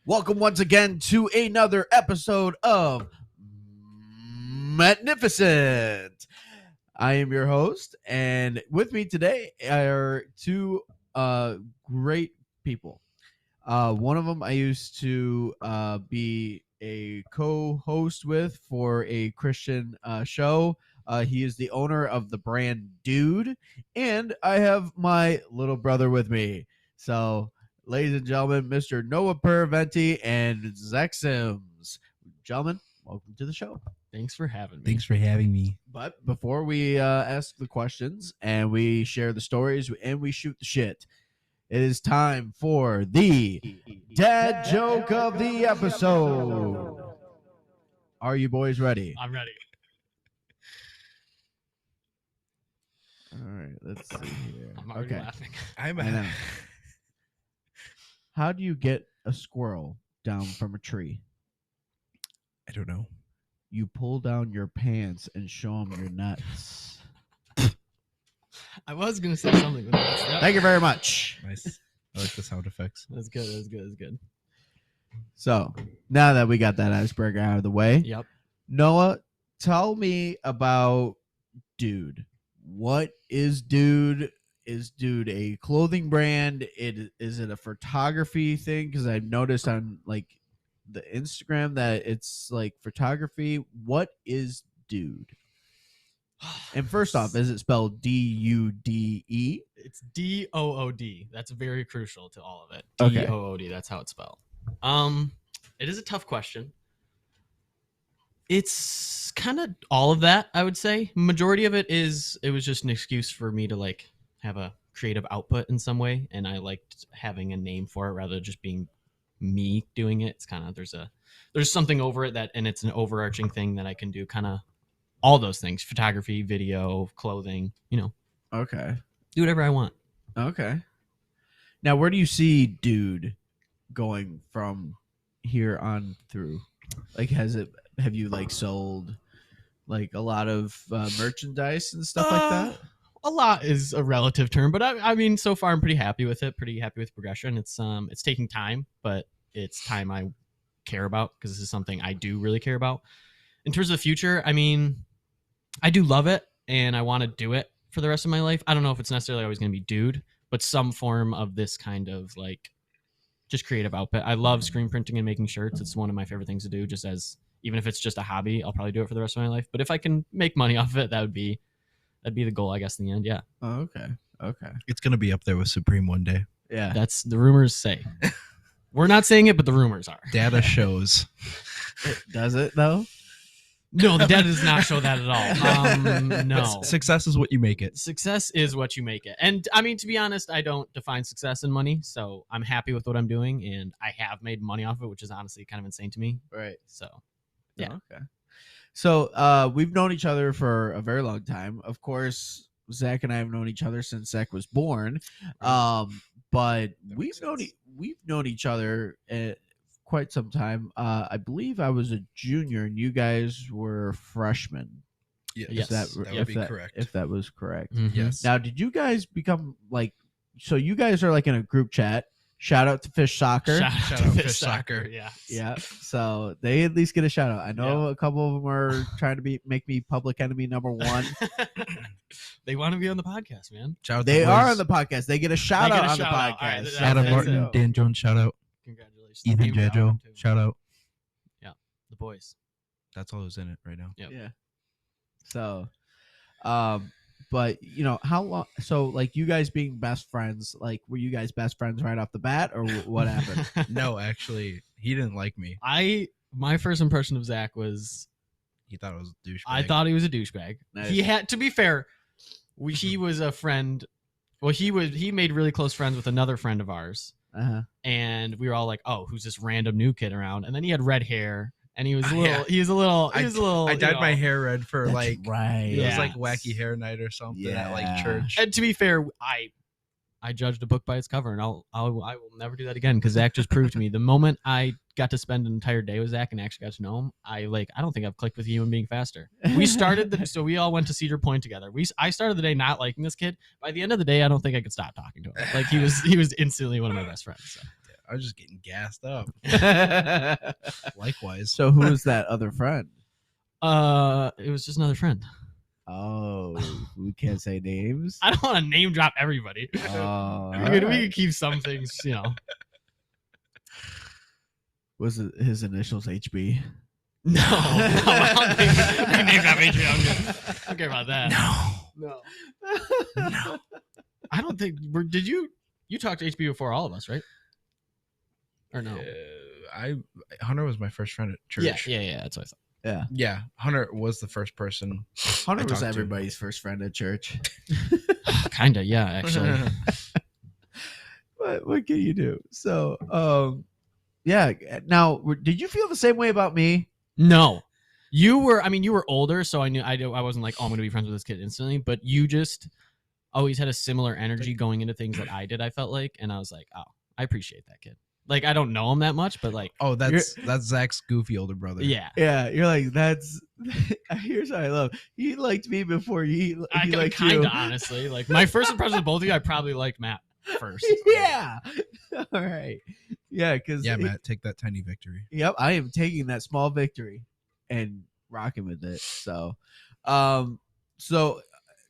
Welcome once again to another episode of Magnificent. I am your host, and with me today are two great people. One of them I used to be a co-host with for a Christian show. He is the owner of the brand DOOD, and I have my little brother with me. So, ladies and gentlemen, Mr. Noah Paraventi and Zac Sims. Gentlemen, welcome to the show. Thanks for having me. Thanks for having me. But before we ask the questions and we share the stories and we shoot the shit, it is time for the dad joke of the episode. Are you boys ready? I'm ready. All right, let's see here. I'm already laughing. I know. How do you get a squirrel down from a tree? I don't know. You pull down your pants and show them your nuts. I was going to say something. But Thank you very much. Nice. I like the sound effects. That's good. That's good. That's good. So, now that we got that icebreaker out of the way, Yep. Noah, tell me about DOOD. What is DOOD? Is DOOD a clothing brand? Is it a photography thing? Because I've noticed on like the Instagram that it's like photography. What is DOOD? And first off, is it spelled D-U-D-E? It's D-O-O-D. That's very crucial to all of it. Okay. D-O-O-D. That's how it's spelled. It is a tough question. It's kind of all of that, I would say. Majority of it was just an excuse for me to like have a creative output in some way, and I liked having a name for it rather than just being me doing it. It's kind of there's something over it, that, and it's an overarching thing that I can do kind of all those things: photography, video, clothing, Okay. do whatever I want. Okay. Now, where do you see DOOD going from here on through? Like, have you like sold like a lot of merchandise and stuff like that? A lot is a relative term, but I mean, so far I'm pretty happy with it. Pretty happy with progression. It's taking time, but it's time I care about because this is something I do really care about. In terms of the future, I mean, I do love it and I want to do it for the rest of my life. I don't know if it's necessarily always going to be DOOD, but some form of this kind of like just creative output. I love screen printing and making shirts. It's one of my favorite things to do. Even if it's just a hobby, I'll probably do it for the rest of my life. But if I can make money off of it, that'd be the goal, I guess, in the end. Yeah. Oh, okay. It's going to be up there with Supreme one day. Yeah. That's the rumors say. We're not saying it, but the rumors are. Data shows. Does it though? No, the data does not show that at all. No. Success is what you make it. Success is what you make it. And I mean, to be honest, I don't define success in money. So I'm happy with what I'm doing, and I have made money off of it, which is honestly kind of insane to me. Right. So, yeah. Oh, okay. So we've known each other for a very long time. Of course, Zac and I have known each other since Zac was born. But we've known each other quite some time. I believe I was a junior and you guys were freshmen. Yes, Yes. that would be correct. If that was correct. Mhm. Yes. Now, did you guys become like? So you guys are like in a group chat. Shout out to Fish Soccer. Shout out to Fish Soccer. Yeah. Yeah, so they at least get a shout out. I know a couple of them are trying to make me public enemy number one. They want to be on the podcast, man. Shout out They to are boys. on the podcast. They get a shout They get out a on the shout out. podcast. All right, So Adam that's Martin, it. Dan Jones, shout out. Congratulations. Ethan They were on Jajo, too. shout out. The boys. That's all who's in it right now. Yep. Yeah. So, but how long? So, like, you guys being best friends, like, were you guys best friends right off the bat, or what happened? No, actually, he didn't like me. My first impression of Zac was He thought I was a douchebag. I thought he was a douchebag. Nice. He had, to be fair, he was a friend. Well, he made really close friends with another friend of ours, and we were all like, "Oh, who's this random new kid around?" And then he had red hair, and he was a little. Yeah. He was a little. I dyed my hair red for That's like right. it was Yeah. like wacky hair night or something at like Yeah. church. And to be fair, I judged a book by its cover, and I will never do that again because Zac just proved to me. The moment I got to spend an entire day with Zac and actually got to know him, I don't think I've clicked with a human being faster. We started so we all went to Cedar Point together. I started the day not liking this kid. By the end of the day, I don't think I could stop talking to him. Like he was instantly one of my best friends. So. I was just getting gassed up. Likewise. So who was that other friend? It was just another friend. Oh, we can't say names. I don't want to name drop everybody. Oh, we could keep some things, you know. Was it his initials HB? No, I don't think we can name drop Adrian. I don't care about that. No. I don't think. Did you talked to HB before all of us, right? Or no? Hunter was my first friend at church. Yeah. That's what I thought. Yeah, Hunter was the first person. Hunter I was talked to. everybody's first friend at church. Kinda, yeah, actually. What can you do? So, yeah. Now, did you feel the same way about me? No, you were. I mean, you were older, so I wasn't like, oh, I'm gonna be friends with this kid instantly. But you just always had a similar energy going into things that I did. I felt like, and I was like, oh, I appreciate that kid. Like, I don't know him that much, but like, Oh, that's Zach's goofy older brother. yeah. Yeah, you're like, that's. Here's what I love. He liked me before he liked kind you. of honestly. Like, my first impression of both of you, I probably liked Matt first. Yeah. All right. Yeah, because Matt, take that tiny victory. Yep, I am taking that small victory and rocking with it. So, no.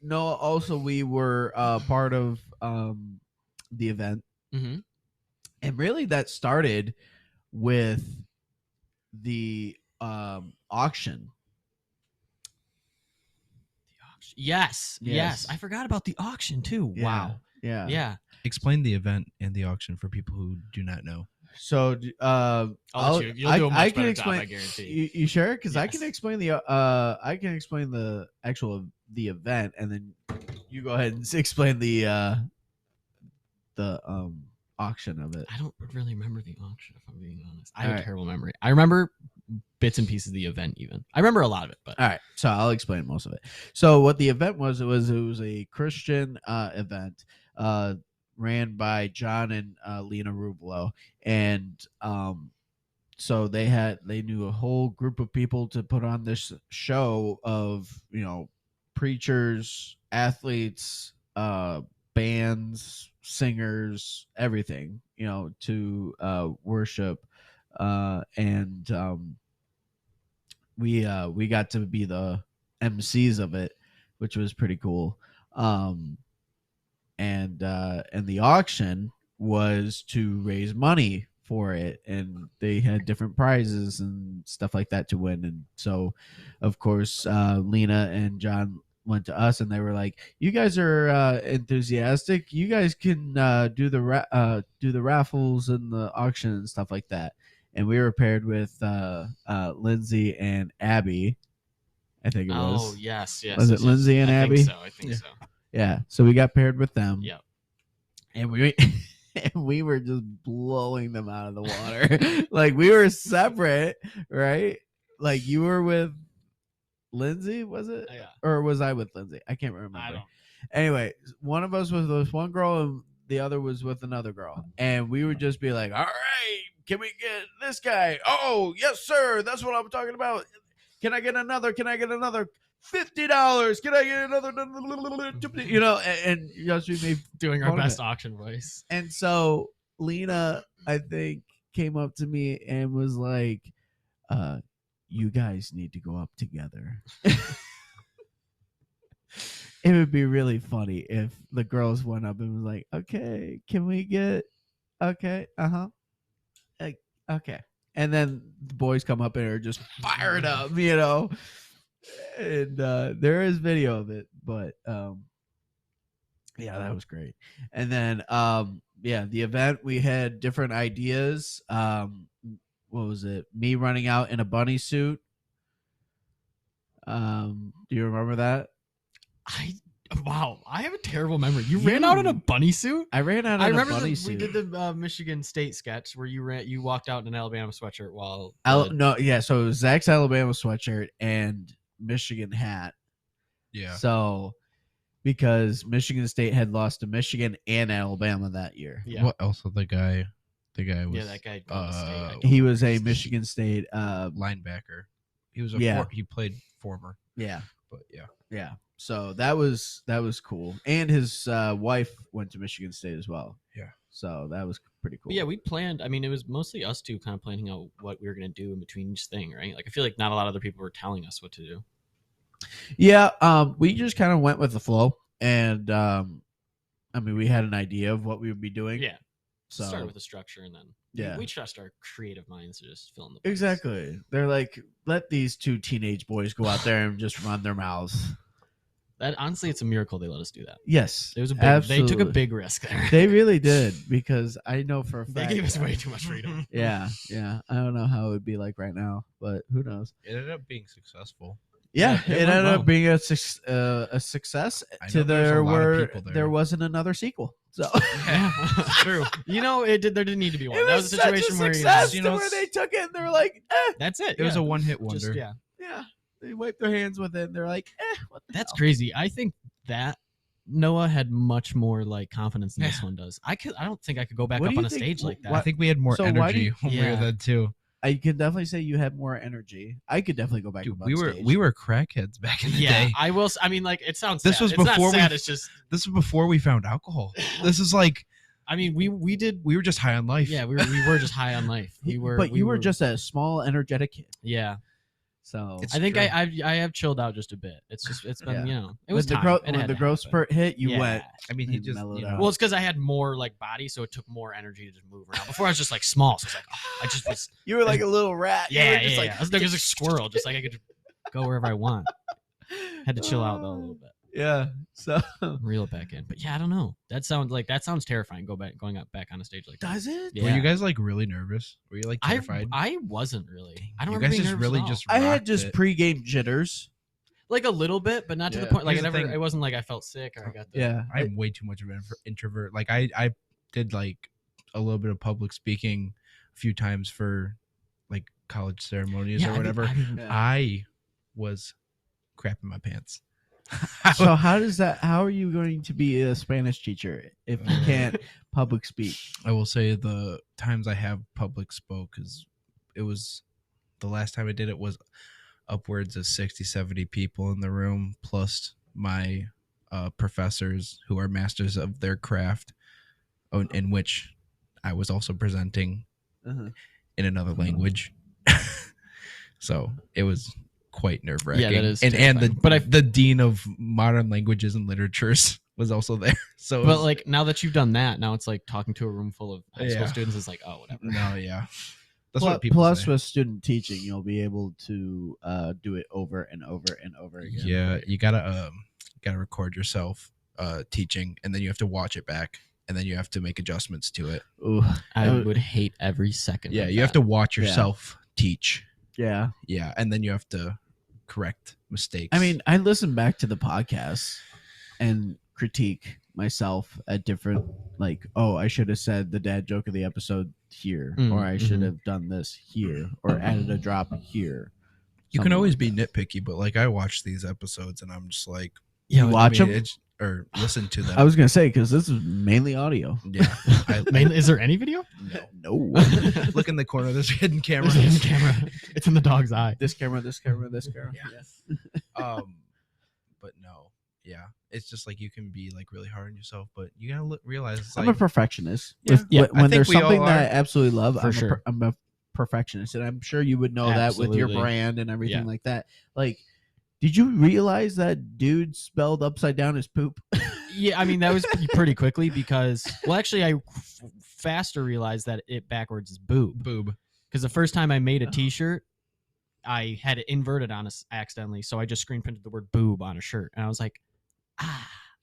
Also, we were part of the event, Mm-hmm. and really that started with the auction. Yes. I forgot about the auction too. Yeah, Wow. Yeah. Yeah. Explain the event and the auction for people who do not know. So, You'll do a much I can better explain. job, I guarantee. You sure? Because I Yes. can explain the actual the event, and then you go ahead and explain the auction of it. I don't really remember the auction, if I'm being honest. I All have right. a terrible memory. I remember bits and pieces of the event even. I remember a lot of it, but All right, so I'll explain most of it. So what the event was, it was a Christian event ran by John and Lena Rublo, and so they knew a whole group of people to put on this show of, preachers, athletes, bands, singers, everything, to worship, and we got to be the MCs of it, which was pretty cool. And the auction was to raise money for it, and they had different prizes and stuff like that to win. And so, of course, Lena and John went to us, and they were like, "You guys are enthusiastic. You guys can do the raffles and the auction and stuff like that." And we were paired with Lindsay and Abby, I think it was. Oh, yes. Was it Lindsay and Abby? I think so. Yeah, so we got paired with them. Yep. And we were just blowing them out of the water. Like, we were separate, right? Like, you were with Lindsay, was it? Yeah. Or was I with Lindsay? I can't remember. I don't. Anyway, one of us was with one girl and the other was with another girl. And we would just be like, all right, can we get this guy? Oh, yes, sir. That's what I'm talking about. Can I get another? Can I get another? $50? Can I get another? And just me Doing our Hold best it. auction voice. And so Lena, I think, came up to me and was like, you guys need to go up together. It would be really funny if the girls went up and was like, okay, can we get, okay, like, okay. And then the boys come up and are just fired up, and there is video of it, but yeah, that was great. And then the event, we had different ideas. What was it? Me running out in a bunny suit. Do you remember that? Wow, I have a terrible memory. You ran out in a bunny suit? I ran out in I a remember bunny we suit. did the Michigan State sketch where you walked out in an Alabama sweatshirt while So it was Zach's Alabama sweatshirt and Michigan hat. Yeah. So because Michigan State had lost to Michigan and Alabama that year. Yeah. What else? The guy was. that guy. State, He was a Michigan State linebacker. He was Yeah. he played former. Yeah. But yeah. Yeah. So that was cool. And his wife went to Michigan State as well. Yeah. So that was pretty cool. But yeah, we planned. I mean, it was mostly us two kind of planning out what we were going to do in between each thing, right? Like, I feel like not a lot of other people were telling us what to do. Yeah, we just kind of went with the flow, and I mean, we had an idea of what we would be doing. Yeah. So Started with a structure, and then Yeah. we trust our creative minds to just fill in the blanks. exactly, they're like, let these two teenage boys go out there and just run their mouths. That honestly, it's a miracle they let us do that. Yes, It was a big. absolutely. They took a big risk there. They really did, because I know for a They fact gave us way too much freedom. Yeah, I don't know how it would be like right now, but who knows? It ended up being successful. Yeah, Yeah, it it went ended well. up being a success. I To know there's a there lot of were people there. there wasn't another sequel, so Yeah, true. You know, it did. There didn't need to be one. it That was was a such a situation where success you to know, where they took it and they were like, that's it. It was yeah. a one-hit wonder. Just, yeah. yeah. They wiped their hands with it. And they're like, what the That's hell? crazy. I think that Noah had much more like confidence than this one does. I don't think I could go back What up do on you a think- stage like wh- that. I think we had more So why do energy you- when we were Yeah. then too. I can definitely say you had more energy. I could definitely go back. Dude, up on we were stage. we were crackheads back in the yeah, day. I will. I mean, like it sounds. This sad. was it's before not we- sad. It's just. This was before we found alcohol. This is like I mean, we did. we were just high on life. Yeah, we were just high on life. We were. but we you were just a small, energetic kid. Yeah, So It's I think true. I have chilled out just a bit. It's just it's been Yeah. it was when time. It when had the to growth happen. spurt hit, you Yeah. went. I mean, he and just mellowed you out. know, Well, it's because I had more like body, so it took more energy to just move around. Before I was just like small, so it's like I just was. You were like a little rat. You Yeah, were just yeah. like, I was like a squirrel, just like I could go wherever I want. Had to chill out though a little bit, Yeah. So reel it back in. But yeah, I don't know. That sounds terrifying. Going up back on a stage like that. does it? Yeah. Were you guys like really nervous? Were you like terrified? I wasn't really. I don't you remember guys being just nervous really at all. just I had rocked just it. pregame jitters. like a little bit, but not to the Yeah. point. Like Here's I the never. thing. It wasn't like I felt sick or I got the. Yeah. I'm way too much of an introvert. Like I did like a little bit of public speaking a few times for like college ceremonies Yeah, or I mean- whatever. I mean, Yeah. I was crapping my pants. So how are you going to be a Spanish teacher if you can't public speak? I will say the times I have public spoke is it was the last time I did it was upwards of 60, 70 people in the room plus my professors who are masters of their craft in which I was also presenting Uh-huh. in another language. So it was quite nerve wracking. Yeah, that is and the terrifying. But the dean of modern languages and literatures was also there. So it But was- like now that you've done that, now it's like talking to a room full of high school Yeah. students is like, oh, whatever. no, yeah, that's what people Plus, say. with student teaching, you'll be able to do it over and over and over again. Yeah, you gotta record yourself teaching, and then you have to watch it back, and then you have to make adjustments to it. Ooh, I would- would hate every second. Yeah, of you have that. to watch Yeah. yourself teach. yeah. Yeah, and then you have to correct mistakes. I mean, I listen back to the podcast and critique myself at different, like, oh, I should have said the dad joke of the episode here, Mm, or I should mhm. have done this here, or added a drop here. you can something always like be that. nitpicky, but like I watch these episodes, and I'm just like, You watch them? or listen to them. I was gonna say, because this is mainly audio. yeah, Mainly, is there any video? No. look in the corner. There's a hidden camera. There's a hidden camera. It's in the dog's eye. This camera, this camera, this camera. Yeah. But no, yeah, it's just like you can be like really hard on yourself, but you gotta realize it's I'm like a perfectionist. Yeah. With- Yeah, when I think there's we all something that I are. absolutely love, For I'm a perfectionist, and I'm sure you would know that with your Absolutely. brand and everything Yeah. like that. Like, did you realize that dude spelled upside down is poop? Yeah, I mean that was pretty quickly because well, actually, I faster realized that it backwards is boob. boob. Because the first time I made a T-shirt, I had it inverted on us accidentally, so I just screen printed the word boob on a shirt, and I was like,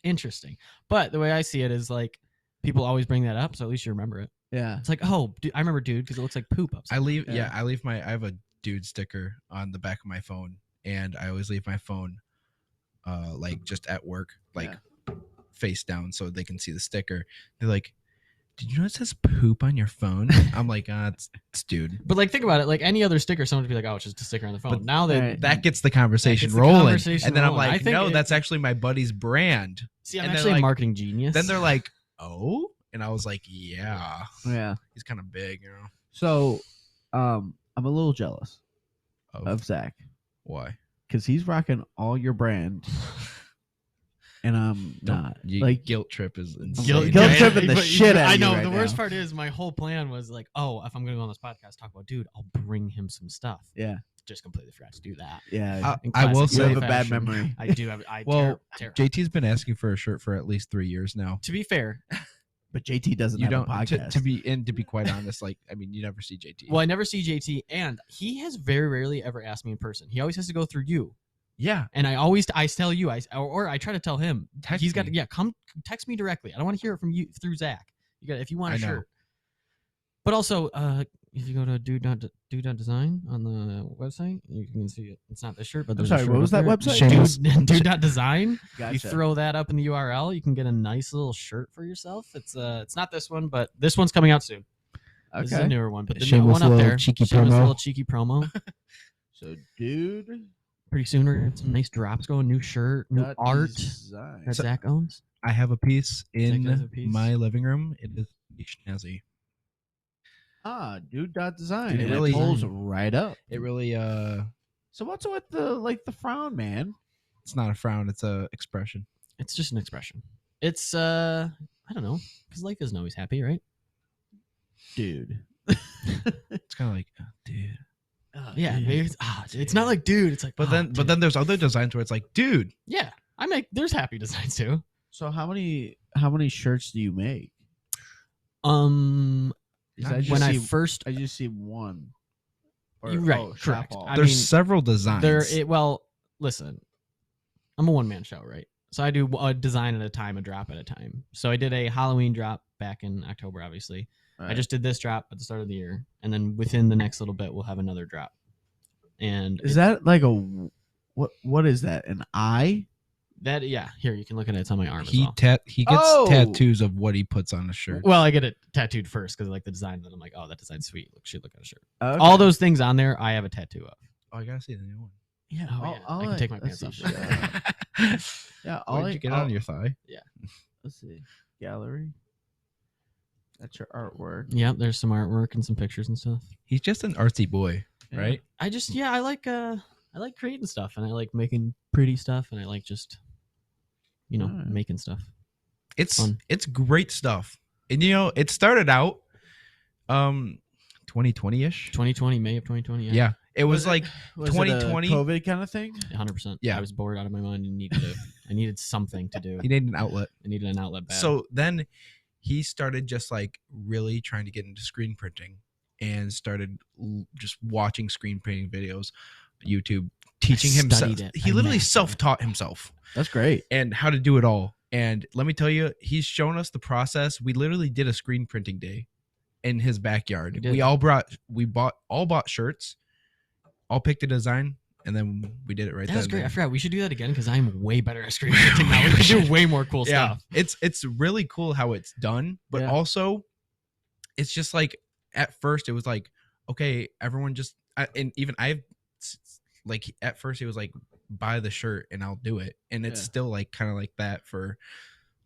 interesting. But the way I see it is like people always bring that up, so at least you remember it. Yeah. It's like, oh, I remember dude because it looks like poop upside. I leave. Yeah. I leave my. I have a dude sticker on the back of my phone, and I always leave my phone, like just at work, like face down, so they can see the sticker. They're like, "Did you know it says poop on your phone?" I'm like, it's dude. But like, think about it. Like any other sticker, someone would be like, "Oh, it's just a sticker on the phone." But now they Right. That gets the conversation gets the rolling, conversation and then I'm rolling. I like, think "No, it- that's actually my buddy's brand." see, I'm and they're actually a like- marketing genius. Then they're like, "Oh," and I was like, "Yeah, Yeah. he's kind of big, you know." So, I'm a little jealous Of of Zach why? because he's rocking all your brand, and I'm not. Like guilt trip is insane. Guilt Yeah, tripping the but- shit out of I you know. right The worst now. part is my whole plan was like, oh, if I'm going to go on this podcast, talk about dude, I'll bring him some stuff. Yeah, Just completely forgot to do that. yeah. In I will classic You have say, a bad fashion. memory. I do have. well, JT's been asking for a shirt for at least 3 years now. To be fair, But JT doesn't You have don't a podcast. to be quite honest, like I mean, you never see JT. well, I never see JT, and he has very rarely ever asked me in person. He always has to go through you, Yeah, and I tell you, or I try to tell him. Text He's got to me. come text me directly. I don't want to hear it from you through Zach. You got if you want a I know. shirt. But also, if you go to dude.design on the website, you can see it. It's not this shirt, but I'm there's sorry, a shirt what was up that there. website? Shameless- Dude.design. Gotcha. You throw that up in the URL, you can get a nice little shirt for yourself. It's not this one, but this one's coming out soon. This is a Okay. newer one, but the new Shameless one up little there, cheeky shameless promo. little cheeky promo. So, dude, Pretty soon we're gonna get some nice drops going, new shirt, new dot art design. that Zach owns. I have a piece in has a piece. my living room. It is snazzy. Dude dot design. Dude, And it it really- pulls right up. It really So what's with the frown, man? it's not a frown, it's a expression. It's just an expression. It's I don't know, because life isn't always happy, right? Dude. It's kind of like, dude. Yeah, maybe it's not like dude. It's like, But then there's other designs where it's like, dude. yeah, there's happy designs too. So how many shirts do you make? 'Cause When I first, I just see one. You're right, Shop correct. Hall. I There's mean, several designs. well, listen, I'm a one man show, right? So I do a design at a time, a drop at a time. So I did a Halloween drop back in October, obviously. I Right. just did this drop at the start of the year, and then within the next little bit, we'll have another drop. And Is that like a what is that? An eye? that? Yeah, here you can look at it. It's on my arm as he well. he gets Oh! tattoos of what he puts on a shirt. Well, I get it tattooed first because I like the design. Then I'm like, oh, that design's sweet. Should look at a shirt. Okay. All those things on there, I have a tattoo of. Oh, I gotta see the new one. Yeah. Oh, all- yeah. all I can take my let's pants see, off. Yeah. Why did you get it on your thigh? Let's see. Gallery. That's your artwork. Yep, there's some artwork and some pictures and stuff. He's just an artsy boy, Yeah. right? I just I like creating stuff, and I like making pretty stuff, and I like just Alright. making stuff. It's Fun. it's great stuff. And it started out 2020-ish. 2020, May of 2020. Yeah. It was like Was 2020. it a COVID kind of thing? 100%. Yeah. I was bored out of my mind and I needed something to do. he needed an outlet. I needed an outlet bad. So then he started just like really trying to get into screen printing and started just watching screen printing videos, YouTube, teaching himself. studied it. He I literally mastered it. self-taught himself That's great. and how to do it all. And let me tell you, he's shown us the process. We literally did a screen printing day in his backyard. We did. We bought shirts, all picked a design, and then we did it right that then was and great. there. I forgot. We should do that again because I'm way better at screen printing now. We can do way more cool Yeah, stuff. it's really cool how it's done, but Yeah. also it's just like at first it was like, okay, everyone just and even I've like at first it was like buy the shirt and I'll do it, and it's Yeah. still like kind of like that for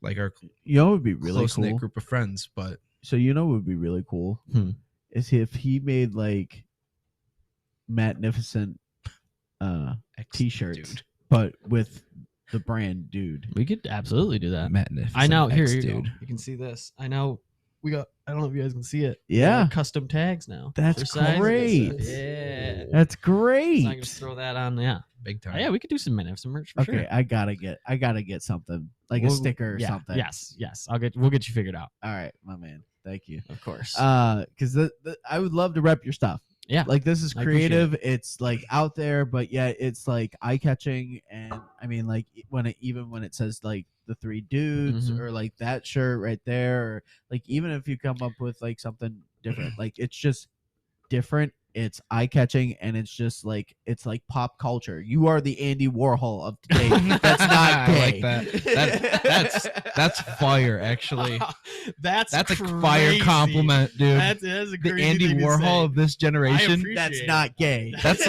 like our You know what would be really close knit cool? group of friends, but So you know what would be really cool? Is if he made like magnificent t-shirts, dude. but with the brand dude. We could absolutely do that. Magnificent I know. Here, X, you dude. go. You can see this. I know. We got. I don't know if you guys can see it. Yeah. Custom tags now. That's for sizes. great. Yeah. That's So great. I can just throw that on. Yeah. Big time. Yeah. We could do some merch for Okay, sure. I gotta get something like a We'll- sticker or yeah, something. Yes. We'll get you figured out. All right, my man. Thank you. Of course. Because I would love to rep your stuff. Yeah, Like this is I appreciate creative. It's like out there, but yet it's like eye catching. And I mean, like when it says like the three dudes Mhm. or like that shirt right there, or like even if you come up with like something different, like it's just different. It's eye catching, and it's just like it's like pop culture. You are the Andy Warhol of today. That's not I gay. like that. That's fire, actually. that's That's a crazy. fire compliment, dude. That's a The crazy Andy thing to Warhol say. of this generation. appreciate That's it. not gay. That's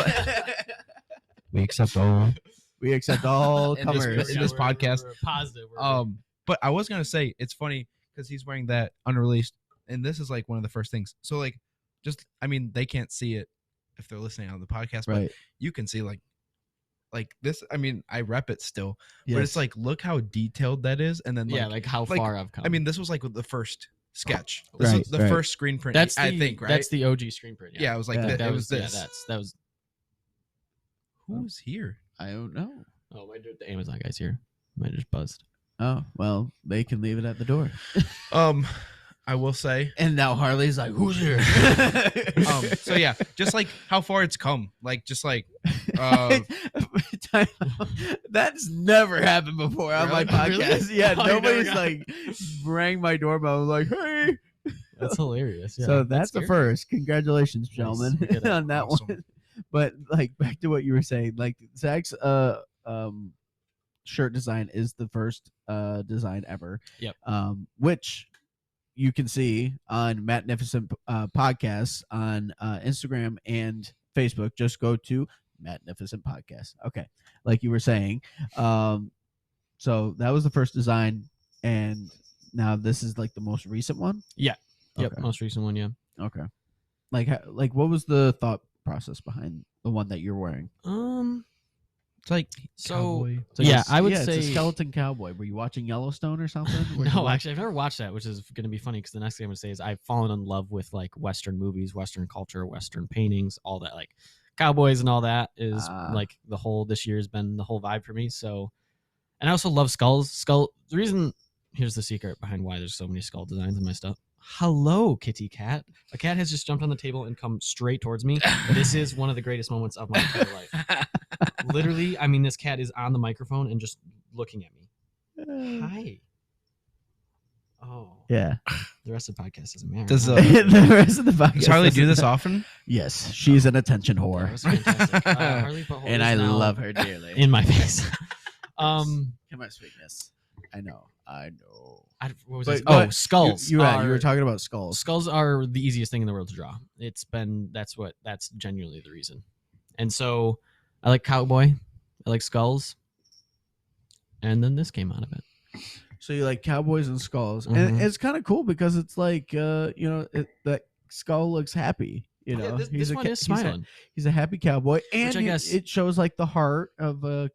we accept all. We accept all In this- comers. in this podcast. We're positive. We're But I was gonna say it's funny because he's wearing that unreleased, and this is like one of the first things. So like, just I mean, they can't see it if they're listening on the podcast, but Right. you can see like like this. I mean, I rep it still, but it's Yes. like, look how detailed that is, and then Yeah, like how like, far I've come. I mean, this was like the first sketch. This Right, was the right. first screen print. that's I the think, right? that's the OG screen print. yeah, it was like Yeah. it was yeah, this. that was. Who's here? I don't know. Oh, the Amazon guy's here. Might have just buzzed. Oh, well, they can leave it at the door. I will say. And now Harley's like, who's here? So yeah, just like how far it's come. Like just like Time out. That's never happened before on my Really? podcast. Really? Yeah, Oh, you never nobody's got- like rang my doorbell like, hey. That's hilarious. Yeah, So that's the scary. first. Congratulations, Nice. gentlemen, We did it. on that Awesome. one. But like back to what you were saying, like Zach's shirt design is the first design ever. Yep. Which you can see on Magnificent Podcasts on Instagram and Facebook. Just go to Magnificent Podcast. Okay, like you were saying. So that was the first design, and now this is like the most recent one. Yep, Okay. most recent one. Yeah. Okay. Like what was the thought process behind the one that you're wearing? it's like So cowboy. It's like Yeah, a- I would it's a say- skeleton cowboy. Were you watching Yellowstone or something? Were you No, watching- actually, I've never watched that, which is going to be funny because the next thing I'm going to say is I've fallen in love with like Western movies, Western culture, Western paintings, all that. Like cowboys and all that is like the whole this year has been the whole vibe for me. So, and I also love skulls. The reason here's the secret behind why there's so many skull designs in my stuff. Hello, kitty cat. A cat has just jumped on the table and come straight towards me. This is one of the greatest moments of my entire life. Literally, I mean, this cat is on the microphone and just looking at me. Hi. Oh, Yeah. the rest of the podcast doesn't matter. Does, huh? The rest of the podcast. Does Harley do doesn't- this often? Yes, she's an attention That whore, was fantastic. Harley Butthole and is I now love her dearly. in my face. Come on, sweetness. I know. What was But- this? but Oh, skulls. You are- were talking about skulls. Skulls are the easiest thing in the world to draw. That's genuinely the reason. And so I like cowboy, I like skulls, and then this came out of it. So you like cowboys and skulls, and Mhm. it's kind of cool because it's like that skull looks happy. You know, this one is smiling He's a happy cowboy, and I guess- it shows like the heart of a.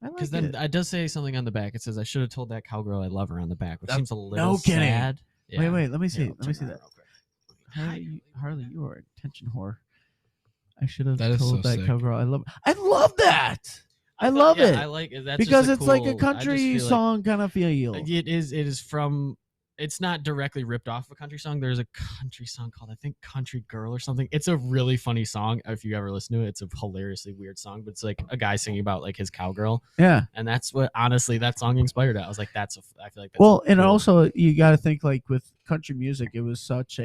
I like because then it. it does say something on the back. It says I should have told that cowgirl I love her on the back, which No- seems a little kidding. sad. Yeah. Wait, let me see. Here, Let me turn see around that. real quick. Harley, you are an attention whore. I should have That is told so that sick. cowgirl I love. I love that. I thought- love yeah, it I like it. That's because just it's like a cool- I just country feel like- song kind of feel. It is from. It's not directly ripped off of a country song. There's a country song called I think Country Girl or something. It's a really funny song. If you ever listen to it, it's a hilariously weird song, but it's like a guy singing about like his cowgirl, Yeah. and that's what honestly that song inspired it. I was like, I feel like that's Well, and cool. also you got to think like with country music, it was such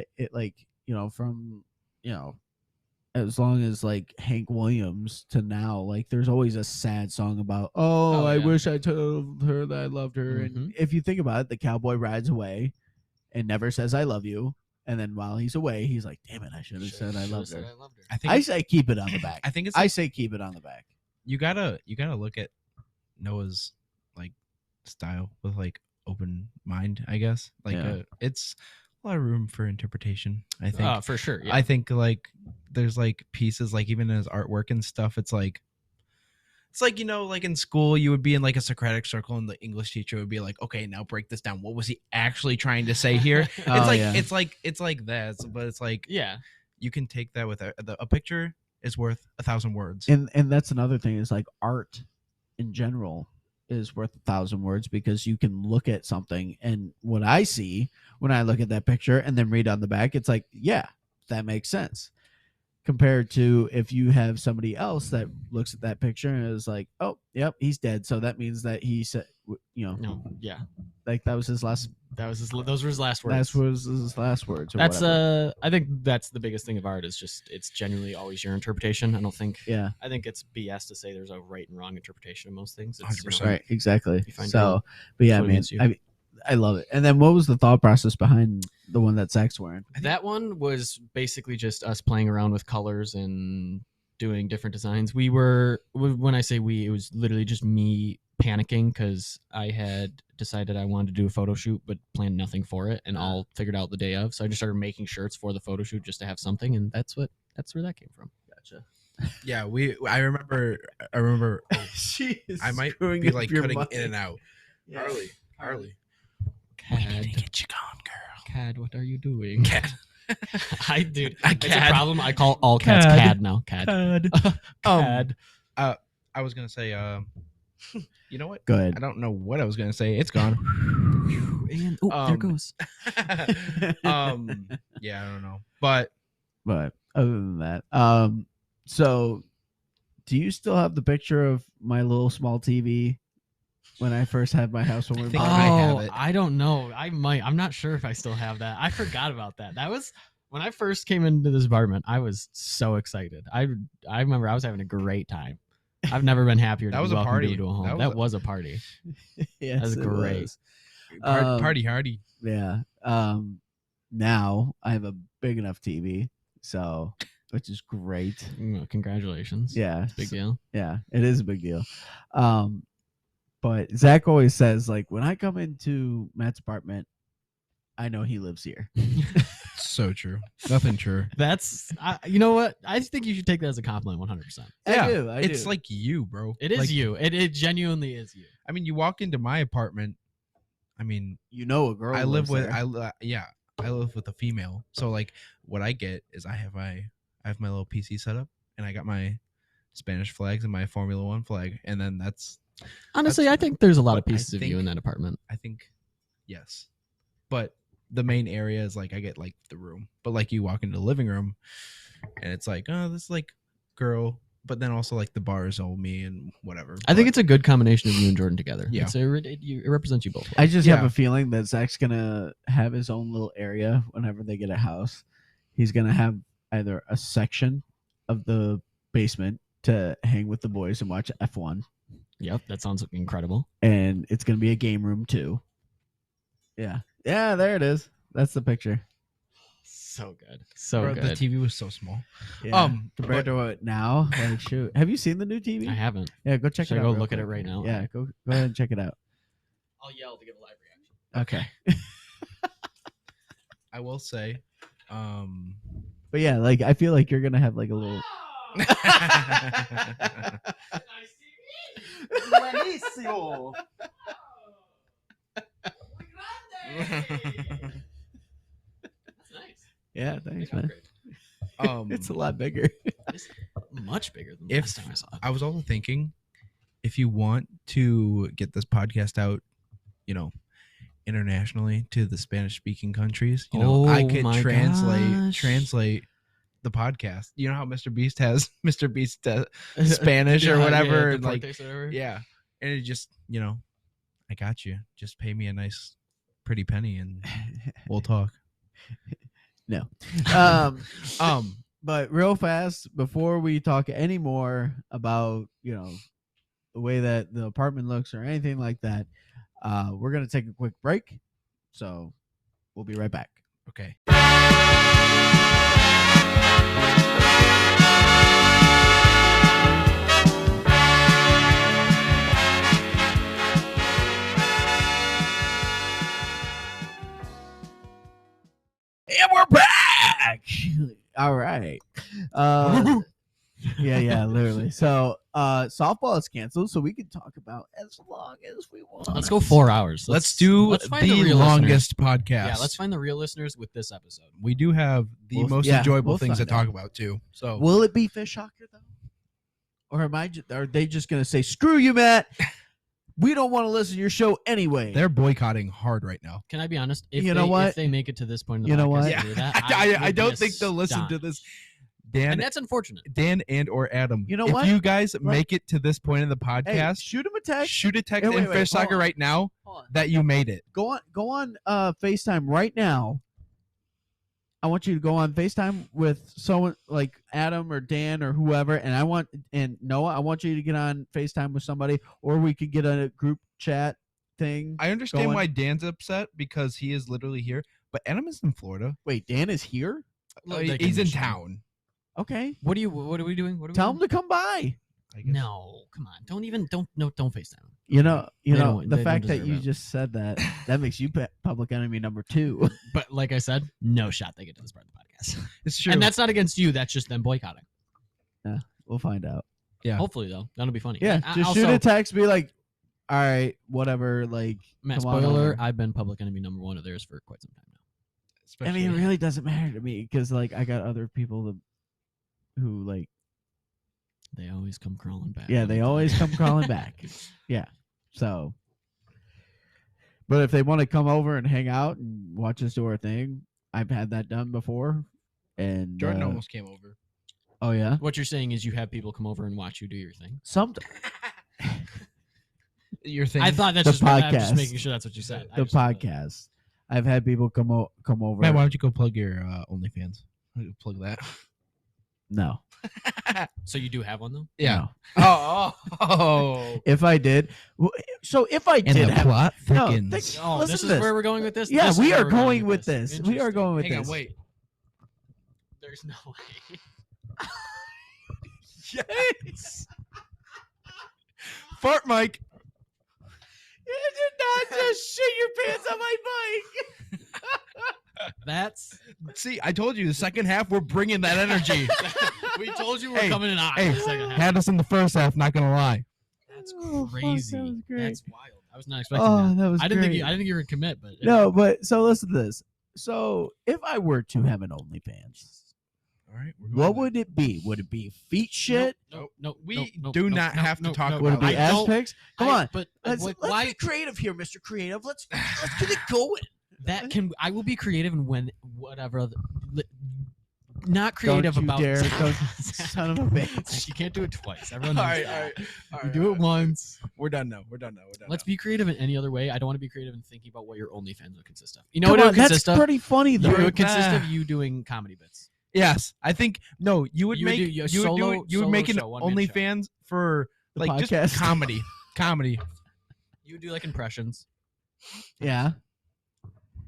from as long as like Hank Williams to now, like there's always a sad song about Oh, I yeah. wish I told her that I loved her. And Mhm. if you think about it, the cowboy rides away and never says I love you, and then while he's away, he's like, damn it, I should have said I loved her. I think I say keep it on the back. I think it's I say keep it on the back. you gotta look at Noah's like style with like open mind, I guess. Like Yeah. it's a lot of room for interpretation. I think. For sure. Yeah. I think like there's like pieces like even in his artwork and stuff. It's like like in school you would be in like a Socratic circle and the English teacher would be like, okay, now break this down. What was he actually trying to say here? Oh, it's yeah. it's like that, but it's like yeah. you can take that with a picture is worth 1,000 words. And that's another thing is like art in general is worth 1,000 words because you can look at something and what I see when I look at that picture and then read on the back, it's like, yeah, that makes sense. Compared to if you have somebody else that looks at that picture and is like, oh, yep, he's dead. So that means that he said, No. Yeah. like that was his last. Those were his last words. That was his last words. Or That's whatever. I think that's the biggest thing of art is just it's genuinely always your interpretation. I think it's BS to say there's a right and wrong interpretation of most things. It's, 100%. Right, exactly. You find So, your own. but yeah, That's what man, means you. I love it. And then what was the thought process behind the one that Zach's wearing? That one was basically just us playing around with colors and doing different designs. When I say we, it was literally just me panicking because I had decided I wanted to do a photo shoot but planned nothing for it and all figured out the day of. So I just started making shirts for the photo shoot just to have something, and that's where that came from. Gotcha. Yeah, I remember. She is I might screwing be up like your cutting mic. in and out. Yeah. Harley. Cad, Get you gone, girl. Cad, what are you doing? Cad. Dude, A it's a cad. problem. I call all cats Cad. Cad now. Cad. Cad. I was gonna say, you know what? Go ahead. I don't know what I was gonna say. It's gone. And there it goes. Yeah, I don't know, but But other than that, so do you still have the picture of my little small TV when I first had my house when we I think bought I it? have it. I don't know. I might. I'm not sure if I still have that. I forgot about that. That was when I first came into this apartment. I was so excited. I remember I was having a great time. I've never been happier to That be was a welcomed party. into a home. That was a party. Yes, That's it great. was. Party hardy. Yeah. Now I have a big enough TV, so which is great. Congratulations. Yeah, Big deal. Yeah, it is a big deal. But Zach always says, like, when I come into Matt's apartment, I know he lives here. So true. Nothing true. That's you know what? I think you should take that as a compliment 100%. I It's do. like you, bro. It is Like, you. It genuinely is you. I mean, you walk into my apartment. I mean, You know a girl. I live lives with there. I live with a female. So like, what I get is I have my little PC set up, and I got my Spanish flags and my Formula One flag, and then that's Honestly, I think there's a lot of but I pieces of you think- in that apartment. I think yes, but the main area is like I get like the room, but like you walk into the living room, and it's like, oh, this like girl, but then also like the bar is all me and whatever. I think But it's a good combination of you and Jordan together. Yeah. It represents you both. I just have Yeah. a feeling that Zach's gonna have his own little area whenever they get a house. He's gonna have either a section of the basement to hang with the boys and watch F1, Yep, that sounds incredible. and it's gonna be a game room too. Yeah, there it is. That's the picture. So good. So bro, good. the TV was so small. Yeah. but- Compared to what now? Like, shoot, have you seen the new TV? I haven't. Yeah, go check Should it I out. go real look at it quick. right now? Yeah, go ahead and check it out. I'll yell to give a live reaction. Okay. I will say, But yeah, like I feel like you're gonna have like a little. Buenísimo. That's nice. Yeah, thanks, Big man. upgrade. It's a lot bigger. It's much bigger than the If last time I saw it. I was also thinking, if you want to get this podcast out, you know, internationally to the Spanish speaking countries, you know, I Oh could my gosh. translate the podcast. You know how Mr. Beast has Mr. Beast Spanish or Yeah, whatever, yeah, and like Deportes or whatever. yeah, and it just, you know, I got you. Just pay me a nice pretty penny and we'll talk. No. Um But real fast, before we talk any more about, you know, the way that the apartment looks or anything like that, we're gonna take a quick break. So we'll be right back. okay. And we're back. All right. Yeah, literally. So softball is canceled, so we can talk about as long as we want. Let's go 4 hours. Let's do let's find the real longest podcast. listeners. Yeah, let's find the real listeners with this episode. We do have the We'll- most yeah, enjoyable we'll things to find talk out. about too. So Will it be Fish Hawker though? Or are they just gonna say, screw you, Matt? We don't want to listen to your show anyway. they're boycotting hard right now. Can I be honest? If You know they, what? If they make it to this point in the You know podcast what? and Yeah, hear that, I would don't be think they'll listen to this. astonished. Dan, And that's unfortunate. Dan, and or Adam. You know if what? you guys make it to this point in the Hey, podcast, shoot him a text. shoot a text Hey, wait, in wait, Fish hold Soccer on. right now Hold on. that you made it. Go on FaceTime right now. I want you to go on FaceTime with someone like Adam or Dan or whoever, and Noah, I want you to get on FaceTime with somebody, or we could get a group chat thing. I understand Going. why Dan's upset because he is literally here, but Adam is in Florida. Wait, Dan is here? Like He's in Michigan. town. Okay. What are we doing? What are we Tell doing? him to come by. I guess. No, come on. Don't FaceTime. You know, They the don't fact that deserve you it. just said that makes you public enemy number 2. But like I said, no shot they get to this part of the podcast. It's true. And that's not against you. That's just them boycotting. We'll find out. Yeah. Hopefully though, that'll be funny. Yeah, I- just also, shoot a text. Be like, all right, whatever. Like, Matt, come on spoiler: over. I've been public enemy #1 of theirs for quite some time now. I mean, it really doesn't matter to me because like I got other people who like. They always come crawling back. Yeah, let me they tell always you. come crawling back. Yeah. So, but if they want to come over and hang out and watch us do our thing, I've had that done before. And Jordan almost came over. Oh yeah. What you're saying is you have people come over and watch you do your thing. Some Your thing. I thought that's The just. I'm podcast. just making sure that's what you said. I the just wanted to- podcast. I've had people come over. Matt, why don't you go plug your OnlyFans? Plug that. No. So you do have one though? Yeah. No. Oh. If I did, so if I And did the have, plot No, thickens. think- Oh, Listen this to is this. where we're going with this. yeah, This is we where are we're going with this. We are Interesting. going with Hang this. on, wait. There's no way. Yes. Fart Mike. You did not just shit your pants on my bike. That's. See, I told you the second half we're bringing that energy. We told you we're Hey, coming in hot. hey, in the second half. Had us in the first half. Not gonna lie. That's Oh, fuck, crazy. that was great. That's wild. I was not expecting Oh, that. that was I didn't think great. you. I didn't think you were gonna commit, but No, but so listen to this. So if I were to have an OnlyFans, All right. what would it be? Would it be feet shit? No, We do not have to talk Would it about be it. ass don't- pics? Come on. But Let's why? be creative here, Mr. Creative. Let's get it going. That can I will be creative and when whatever. Not creative Don't you about. dare. Don't- son of a bitch. You can't do it twice. Everyone All knows right, that. all right. You do it once. We're done now. We're done. Let's be creative in any other way. I don't want to be creative in thinking about what your OnlyFans would consist of. You know Come what it on, would that's consist of? pretty funny It though. would consist of you doing comedy bits. Yes, I think no. You would You would make do you a would do solo- it. You would solo make an show, one-man show. OnlyFans for The like podcast. just comedy. Comedy. You would do like impressions. Yeah.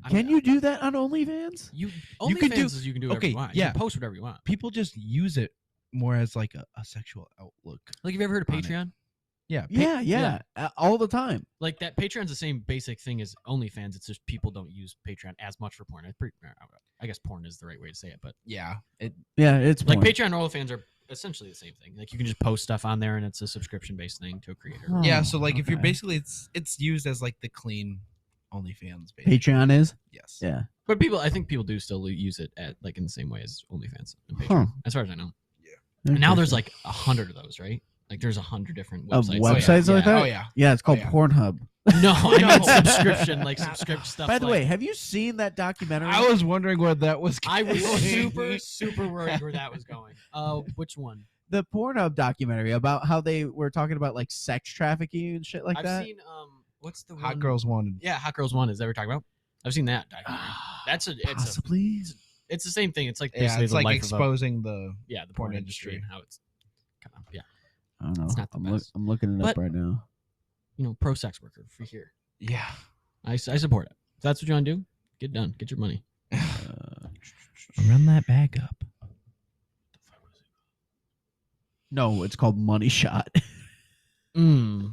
I Can mean, you do that on OnlyFans? You You can OnlyFans do- is you can do whatever okay, you want. yeah. You can post whatever you want. People just use it more as like a sexual outlook. Like, have you ever heard of On it. Patreon? Yeah. Yeah, all the time. Like that Patreon's the same basic thing as OnlyFans. It's just people don't use Patreon as much for porn. I guess porn is the right way to say it, but Yeah. It. Yeah, it's like porn. Patreon and OnlyFans are essentially the same thing. Like you can just post stuff on there, and it's a subscription based thing to a creator. Huh. Yeah. So like if you're okay. basically it's used as like the clean OnlyFans. Basically. Patreon is. Yes. Yeah. But I think people do still use it at like in the same way as OnlyFans and Huh. Patreon, as far as I know. And now there's like 100 of those, right? Like there's 100 different Of websites. websites like that? Oh yeah. Yeah, it's called yeah. Pornhub. No, I No. meant subscription, like subscription stuff. By the like- way, have you seen that documentary? I was wondering where that was. I was going. super worried where that was going. Which one? the Pornhub documentary about how they were talking about like sex trafficking and shit like I've that. seen what's the Hot one? Girls Wanted. Yeah, Hot Girls Wanted. Is that what we're talking about? I've seen that documentary. Possibly. It's the same thing. It's like Yeah, basically it's the like life exposing the. of a, the porn porn industry industry. and how it's kind of I don't know. It's not the best. I'm looking it up But- right now. pro sex worker for here. Yeah. I support it. If that's what you want to do, get done. Get your money. Run that bag up. No, it's called Money Shot.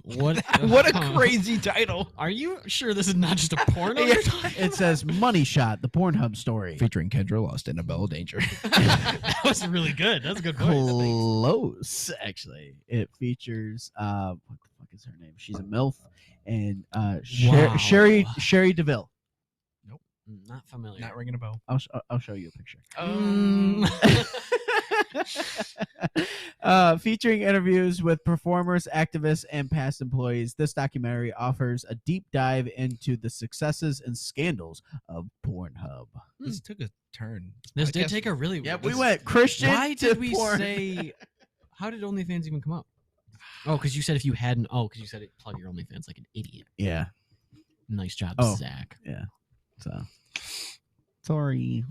What? What a crazy title. Are you sure this is not just a porno? Yeah. you're talking It says Money Shot, the Pornhub story. Featuring Kendra Lust and Abella Danger. that was really good. That's a good voice. Close, actually. It features what the fuck is her name? She's a MILF, and Wow. Sherry DeVille. Not familiar. Not ringing a bell. I'll show you a picture. Mm. Featuring interviews with performers, activists, and past employees, this documentary offers a deep dive into the successes and scandals of Pornhub. This took a turn. This did podcast- take a really. Yeah, weird- we this- went Christian. Why to did we porn. say? How did OnlyFans even come up? Oh, because you said if you hadn't. Oh, because you said it plug your OnlyFans like an idiot. Yeah. Nice job, Oh. Zach. So sorry.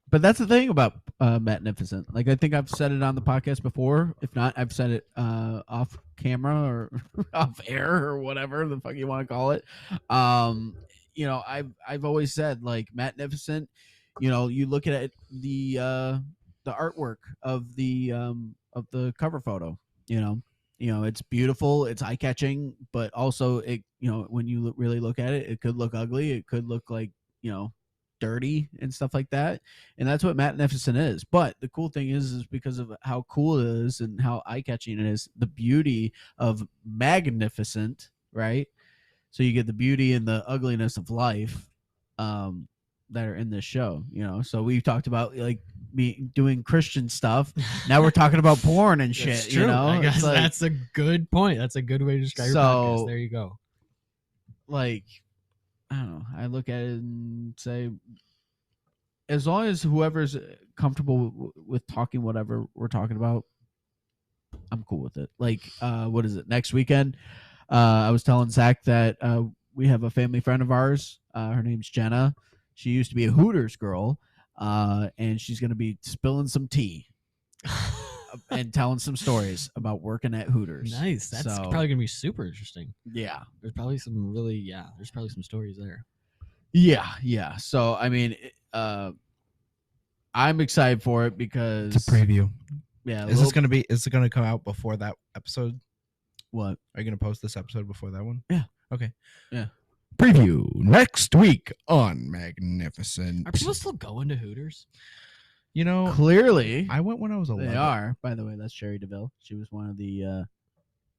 But that's the thing about Magnificent. Like I think I've said it on the podcast before. If not, I've said it off camera or off air or whatever the fuck you want to call it. I've always said like Magnificent. You look at it, the artwork of the cover photo. It's beautiful, it's eye catching, but also it when you really look at it, it could look ugly. It could look like dirty and stuff like that. And that's what Magnificent is. But the cool thing is because of how cool it is and how eye-catching it is, the beauty of Magnificent, right? So you get the beauty and the ugliness of life that are in this show, you know. So we've talked about like me doing Christian stuff. Now we're talking about porn and shit. That's true. You know, I guess It's like, that's a good point. That's a good way to describe your So- podcast. There you go. like I don't know. I look at it and say, as long as whoever's comfortable with talking whatever we're talking about, I'm cool with it. Like, what is it? Next weekend, I was telling Zach that we have a family friend of ours. Her name's Jenna. She used to be a Hooters girl, and she's going to be spilling some tea and telling some stories about working at Hooters. Nice. That's So- probably gonna be super interesting. Yeah. There's probably some really There's probably some stories there. Yeah. So, I mean, I'm excited for it because It's a preview. Yeah. Is it gonna come out before that episode? What? Are you gonna post this episode before that one? Yeah. Okay. Yeah. Preview next week on Magnificent. Are people still going to Hooters? You know, Clearly, I went when I was 11. they are. By the way, that's Sherry DeVille. She was one of the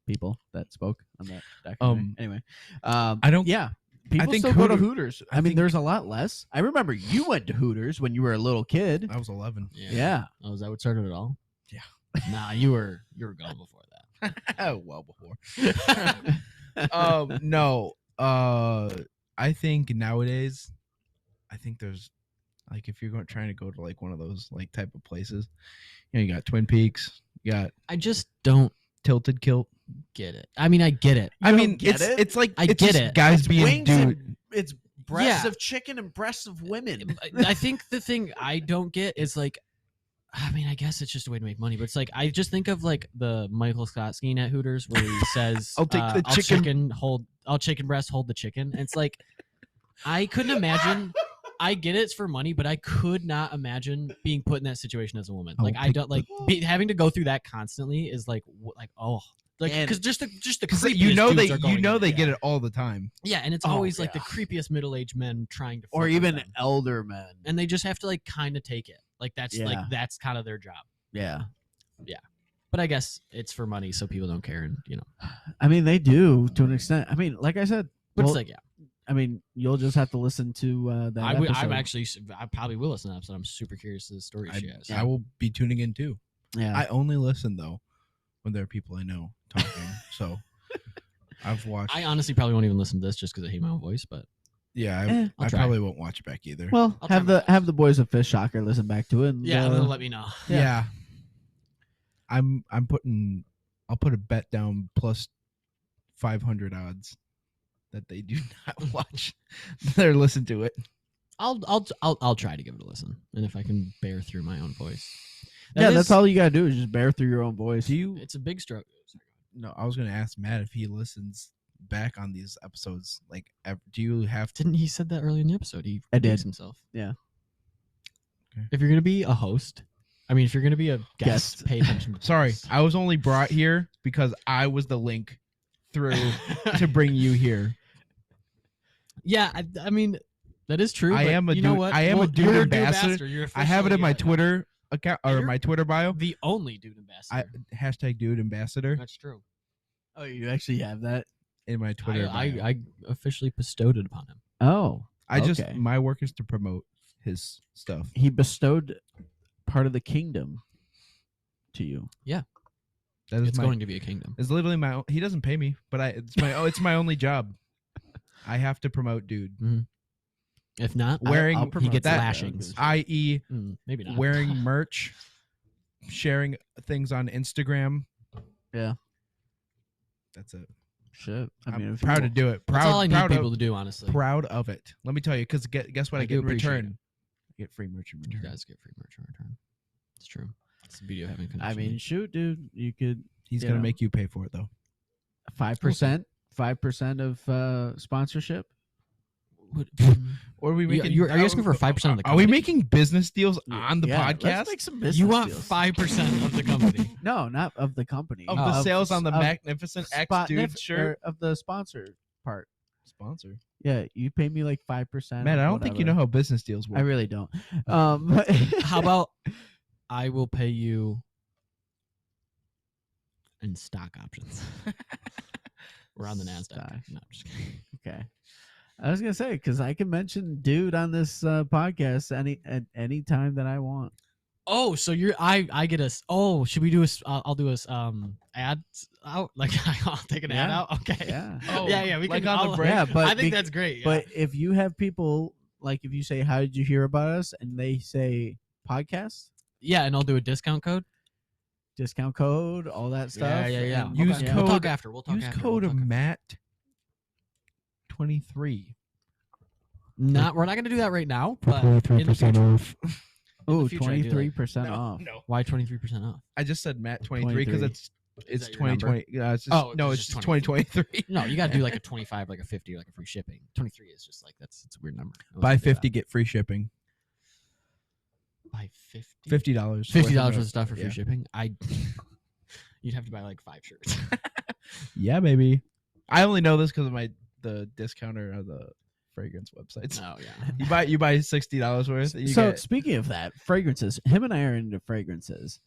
people that spoke on that documentary. Anyway, I don't. yeah, people think still go to Hooter- Hooters. I I mean, think- there's a lot less. I remember you went to Hooters when you were a little kid. I was 11. Yeah. Oh, is that what started it all? Yeah. Nah, you were gone before that. Well before. No. I think nowadays, I think there's like if you're trying to go to like one of those like type of places, you know, you got Twin Peaks, you got I just don't Tilted Kilt. get it. I mean, I get it. I don't mean, get it? it's like I it's get just it. guys It's being wings dude. and it's breasts Yeah. of chicken and breasts of women. I think the thing I don't get is like, I mean, I guess it's just a way to make money, but it's like I just think of like the Michael Scott scheme at Hooters where he says, I'll take the I'll chicken." I'll chicken breast, hold the chicken." And it's like, I couldn't imagine. I get it's for money, but I could not imagine being put in that situation as a woman. I'll Like I take don't like having to go through that constantly is like oh. Like, And- because just the Because creepiest you know dudes are going in they there. get it all the time. Yeah, and it's Oh, always like yeah. the creepiest middle-aged men trying to Or flirt with even them. elder men. And they just have to like kind of take it. Like Yeah. that's kind of their job. Yeah. But I guess it's for money, so people don't care, and you know. I mean, they do to an extent. I mean, like I said, But well, it's like, yeah, I mean, you'll just have to listen to that I'm episode. actually, I probably will listen to that episode. I'm super curious to the story she has. I will be tuning in too. Yeah. I only listen though when there are people I know talking. So I've watched. I honestly probably won't even listen to this just because I hate my own voice. But yeah, I'll I try. probably won't watch it back either. Well, I'll try have my the best. have the boys of Fish Shocker listen back to it. And, yeah, and then let me know. yeah. I'm putting. I'll put a bet down plus 500 odds that they do not watch or listen to it. I'll try to give it a listen, and if I can bear through my own voice. that's all you gotta do is just bear through your own voice. Do you? It's a big stroke. No, I was gonna ask Matt if he listens back on these episodes. Like, do you have to? Didn't he said that earlier in the episode? He I did. critiques himself. Yeah. Okay. If you're gonna be a host, I mean, if you're gonna be a guest, Guest. pay attention. To Sorry, this. I was only brought here because I was the link through to bring you here. Yeah, I mean that is true. I but am a you know dude- what? I am a dude you're ambassador. You're I have it in my officially, Twitter account or You're- my Twitter bio. The only dude ambassador. Hashtag dude ambassador That's true. Oh, you actually have that? in my Twitter bio. I officially bestowed it upon him. Oh, I just okay. my work is to promote his stuff. He bestowed part of the kingdom to you. That is It's my. going to be a kingdom. It's literally my. He doesn't pay me, but it's my only job. I have to promote dude. If not, Wearing I'll he promote gets that- lashings. I.e., Maybe not. wearing merch, sharing things on Instagram. Yeah. That's it. Shit. I I'm mean, if proud to you- do it. That's all I need proud people of, to do, honestly. proud of it. Let me tell you, because guess what I I do get in appreciate return? I get free merch in You return. guys get free merch in return. It's true. It's the beauty of having a I connection. mean, shoot, dude, you could He's you gonna know. make you pay for it though. 5%, 5% of sponsorship. Or are we You- making? are you asking for 5% of the Are we company? making business deals on the Yeah, podcast? Let's make some business you want deals. 5% of the company. No, not of the company. of the Oh. sales on the of Magnificent X spot- dude or shirt. of the sponsor part. sponsor. Yeah, you pay me like 5%. Matt, I don't think you know how business deals work. I really don't. How about I will pay you in stock options? We're on the NASDAQ. Stock. No, I'm just kidding. Okay. I was gonna say because I can mention dude on this podcast at any time that I want. Oh, so I get us. Oh, should we do I'll do us ad out. Like I'll take an ad Yeah. out. Okay. Yeah. Oh, yeah. We like can on the I'll- break? Yeah, but I think that's great. Yeah. But if you have people like if you say how did you hear about us and they say podcast, yeah, and I'll do a discount code. discount code, all that stuff. Yeah. and- Use yeah. We'll talk code- after. We'll talk Use after. code We'll of talk after. Matt 23. We're not gonna do that right now. But in the future. off. Oh, future, I do that. 23% off. No. Why 23% off? I just said Matt 23 because 23. it's that your number? 2020. Yeah, it's just, Oh, no, it's it's just just 2023. No, you gotta do like a 25, like a 50, like a free shipping. 23 is just like it's a weird number. I Buy wasn't gonna do 50, get free shipping. that. Buy 50. $50. $50 worth of stuff for free Yeah. shipping. You'd have to buy like 5 shirts. Yeah, baby. I only know this because of the discounter of the fragrance websites. Oh yeah. You buy $60 worth. You So get, speaking of that, fragrances. Him and I are into fragrances.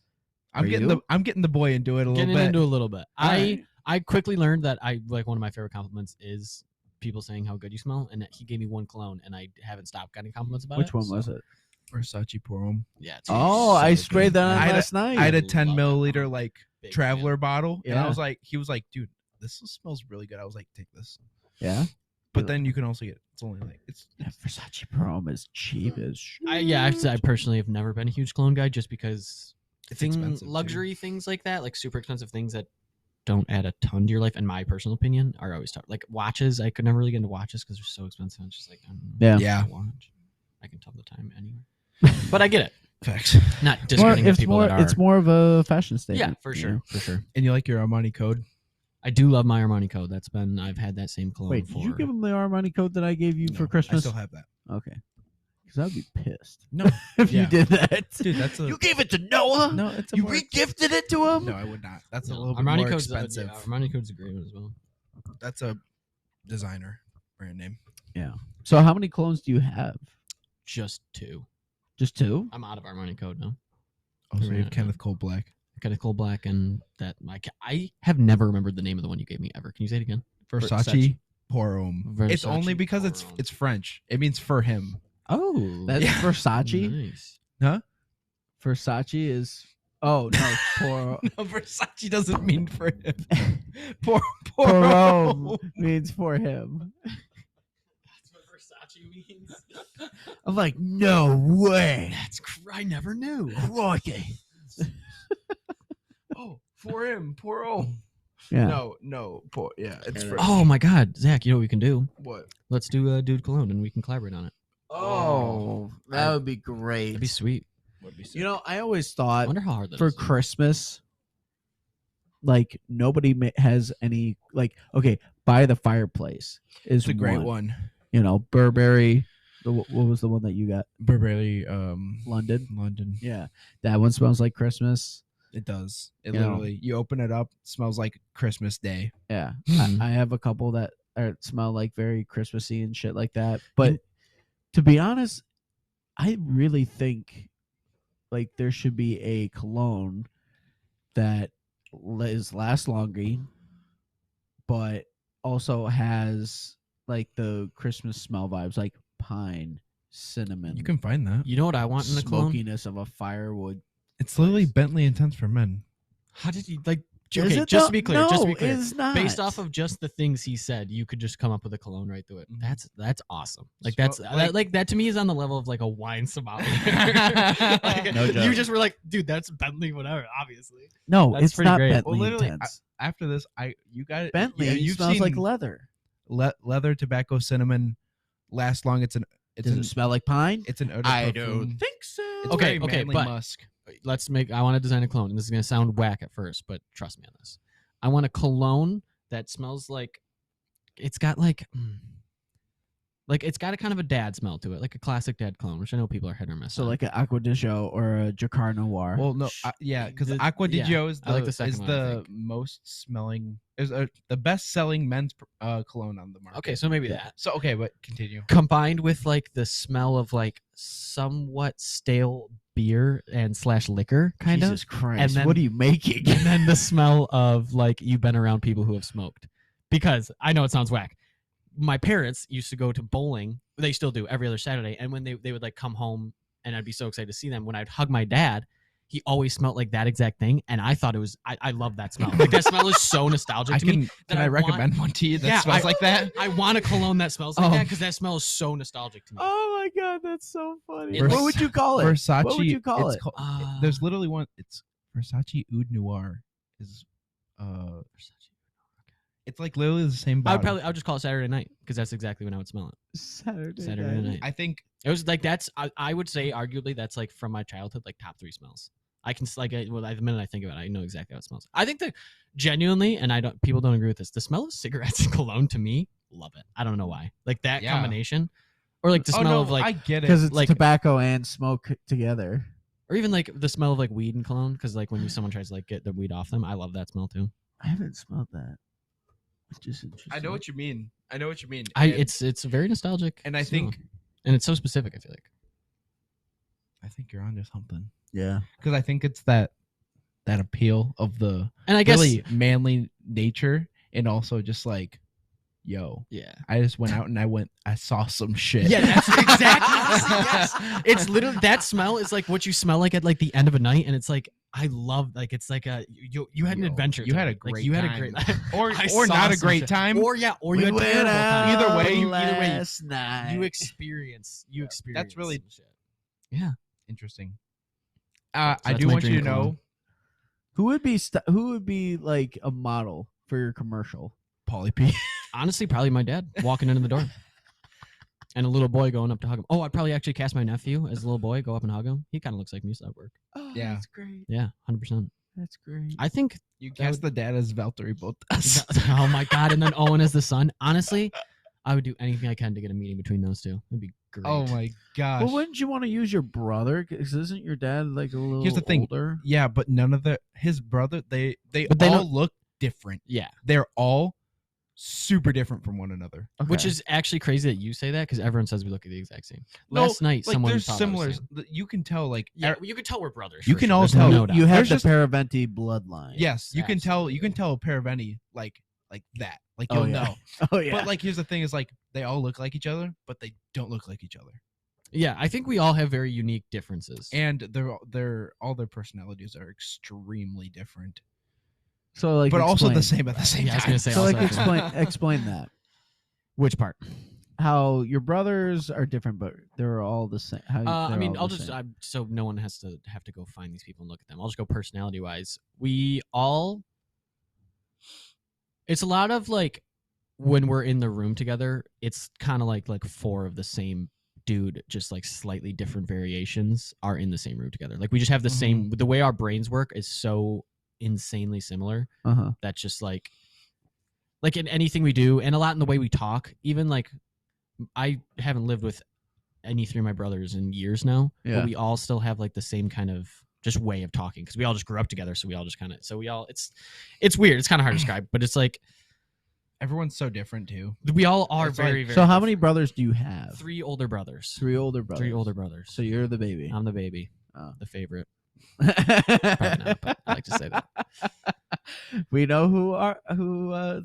I'm are getting you? I'm getting the boy into it a little Getting bit. into a little bit. Alright. I quickly learned that I like one of my favorite compliments is people saying how good you smell, and he gave me one cologne, and I haven't stopped getting compliments about Which it. one so, was it? Versace Pour Homme. Yeah. It's Oh, I so sprayed good. that on I had a- last night. I had a love 10 that milliliter one. like Big traveler bottle, and Yeah. he was like, dude, this smells really good. I was like, take this. yeah. But then you can also get it's only like it's Yeah, Versace Prom is cheap as shit. I personally have never been a huge cologne guy just because It's expensive, too. luxury things like that, like super expensive things that don't add a ton to your life, in my personal opinion, are always tough. Like watches, I could never really get into watches because they're so expensive. I'm just like, I don't know. Yeah. Yeah. Watch. I can tell the time anywhere. But I get it. facts. Not More- discrediting the it's people more. that are. It's more of a fashion statement. Yeah, for you sure, know? for sure. And you like your Armani code? I do love my Armani code. I've had that same cologne Wait, for. did you give him the Armani code that I gave you for No, Christmas? I still have that. Okay. Because I'd be pissed No, if yeah. you did that. dude, that's a You gave it to Noah. no. It's a You more- regifted it to him. No, I would not. That's a No, little bit Armani more code's expensive. Armani code's a great one as well. That's a designer brand name. So how many clones do you have? Just 2. Just 2? I'm out of Armani code now. Oh, so you have Yeah. Kenneth Cole Black. Kenneth Cole Black and that. I have never remembered the name of the one you gave me ever. Can you say it again? Versace Pour Homme. It's Versace only because it's Pour Homme. it's French. It means for him. Oh, That's Yeah. Versace. nice. Versace is. Oh no, poor. No, Versace doesn't mean for him. Pour Porom means for him. That's what Versace means. I'm like, no way. I never knew. Crikey. Oh, for him. Pour Homme. Yeah. No. Pour. Yeah, it's for Oh my God, Zach! You know what we can do? what? Let's do a Dude Cologne, and we can collaborate on it. Oh, that would be great. That'd be sweet. Would be sick. You know, I always I thought wonder how hard that for is. Christmas, like nobody has any like. Okay, by the fireplace is it's a great one. You know, Burberry. What was the one that you got? Burberry, London. London. Yeah, that one smells like Christmas. It does. It You know. literally. You open it up, it smells like Christmas Day. Yeah, Mhm. I have a couple that smell like very Christmassy and shit like that. But to be honest, I really think like there should be a cologne that lasts longer, but also has like the Christmas smell vibes, like pine, cinnamon. You can find that. You know what I want in a cologne? smokiness of a firewood. It's literally Bentley Intense for men. How did you like? Is Okay, it just though? to be clear, no, just to be clear, it's not. based off of just the things he said, you could just come up with a cologne right through it. Mhm. That's awesome. Like Smell- that's like- like that to me is on the level of like a wine sommelier. Like, No joke. you just were like, dude, that's Bentley, whatever. Obviously, no, That's it's pretty not great. Bentley Well, literally, Intense. After this, you got it. Bentley Yeah, you've smells like seen leather. leather, tobacco, cinnamon. Last long. It's Does it smell like pine? It's an eau de I parfum. don't think so. It's Okay, very manly but- musk. I want to design a cologne, and this is gonna sound whack at first, but trust me on this. I want a cologne that smells like it's got like Like it's got a kind of a dad smell to it, like a classic dad cologne, which I know people are hit or miss. So on. like an Aqua di Gio or a Jacquard Noir. Well, no, yeah, because The- Aqua di yeah, Gio is I like the second is one, I the think. most smelling is the best selling men's cologne on the market. Okay, so maybe Yeah. that So okay, but continue. combined with like the smell of like somewhat stale beer and / liquor, kind Jesus of, Christ! and then- what are you making? and then the smell of like you've been around people who have smoked. Because I know it sounds whack. My parents used to go to bowling. They still do every other Saturday. And when they would like come home and I'd be so excited to see them, when I'd hug my dad, he always smelled like that exact thing. And I thought it was, I love that smell. Like that smell is so nostalgic to me. Can that I I want- recommend one to you that Yeah, smells like that? I want a cologne that smells like Oh. that because that smell is so nostalgic to me. Oh my god, that's so funny. It What would you call it? Versace. What would you call it's it? called- there's literally one. It's Versace Oud Noir. Is it's like literally the same I bottle. would just call it Saturday night because that's exactly when I would smell it. Saturday night. I think It was like I would say arguably that's like from my childhood like top 3 smells. I can like the minute I think about it, I know exactly how it smells. I think that genuinely, and people don't agree with this. The smell of cigarettes and cologne to me, love it. I don't know why. Like that Yeah. combination, or like the oh, smell no, of like, I get it. Because it's like- tobacco and smoke together. or even like the smell of like weed and cologne. Because like when someone tries to like get the weed off them, I love that smell too. I haven't smelled that. It's just interesting. I know what you mean. I know what you mean. I And it's very nostalgic, and I smell. think and it's so specific. I feel like you're onto something Yeah. because I think it's that appeal of the and I guess really manly nature and also just like, yo, yeah. I just went out and I saw some shit. Yeah, that's exactly. Yes. It's literally that smell is like what you smell like at like the end of a night, and it's like I love like it's like a you had an Yo, adventure. you had a tonight. great like, you had a time. great or I or saw not a some great shit. time. or you We had went terrible out time. Either way, last night. you experience That's really- some shit. Yeah. Interesting. So I that's do my want you to dream cologne. know who would be like a model for your commercial? Pauly P. Honestly, probably my dad walking into the door. And a little boy going up to hug him. Oh, I'd probably actually cast my nephew as a little boy, go up and hug him. He kind of looks like me, so that work. Oh, Yeah. that's great. Yeah, 100%. That's great. I think You That cast the dad as Valtteri Bottas. oh my god, and then Owen as the son. Honestly, I would do anything I can to get a meeting between those two. It'd be great. Oh my gosh. Well, wouldn't you want to use your brother? Because isn't your dad like a little Here's the thing. older? Yeah, but none of his brother, they But they all don't- look different. Yeah. They're all super different from one another. Which Okay. is actually crazy that you say that because everyone says we look the exact same. No, Last night, Like someone there's thought I was similar. saying- You can tell like Yeah, you could tell we're brothers. You for can sure. all There's tell- no doubt. you have There's the just- Paraventi bloodline. yes, you can tell Paraventi like that. Like you'll Oh, yeah. know. Oh yeah. But like here's the thing is like they all look like each other, but they don't look like each other. Yeah, I think we all have very unique differences. And all their personalities are extremely different. so like, But also the explain. same at the same Yeah, I was time. gonna say So also like, explain- explain that. Which part? How your brothers are different, but they're all the same. How I they're mean, all I'll the just same. so no one has to go find these people and look at them. I'll just go personality wise. We all. It's a lot of like when we're in the room together. It's kind of like 4 of the same dude, just like slightly different variations are in the same room together. Like we just have the same. The way our brains work is so insanely similar. Uh-huh. That's just like in anything we do, and a lot in the way we talk. Even like I haven't lived with any 3 of my brothers in years now, Yeah. but we all still have like the same kind of just way of talking because we all just grew up together. So we all just kind of it's weird. It's kind of hard to describe, but it's like Everyone's so different too. we all are It's like- very very. So how many different. brothers do you have? 3 older brothers. 3 older brothers. 3 older brothers. So you're the baby. I'm the baby, Oh. the favorite. Probably not, but I like to say that. We know who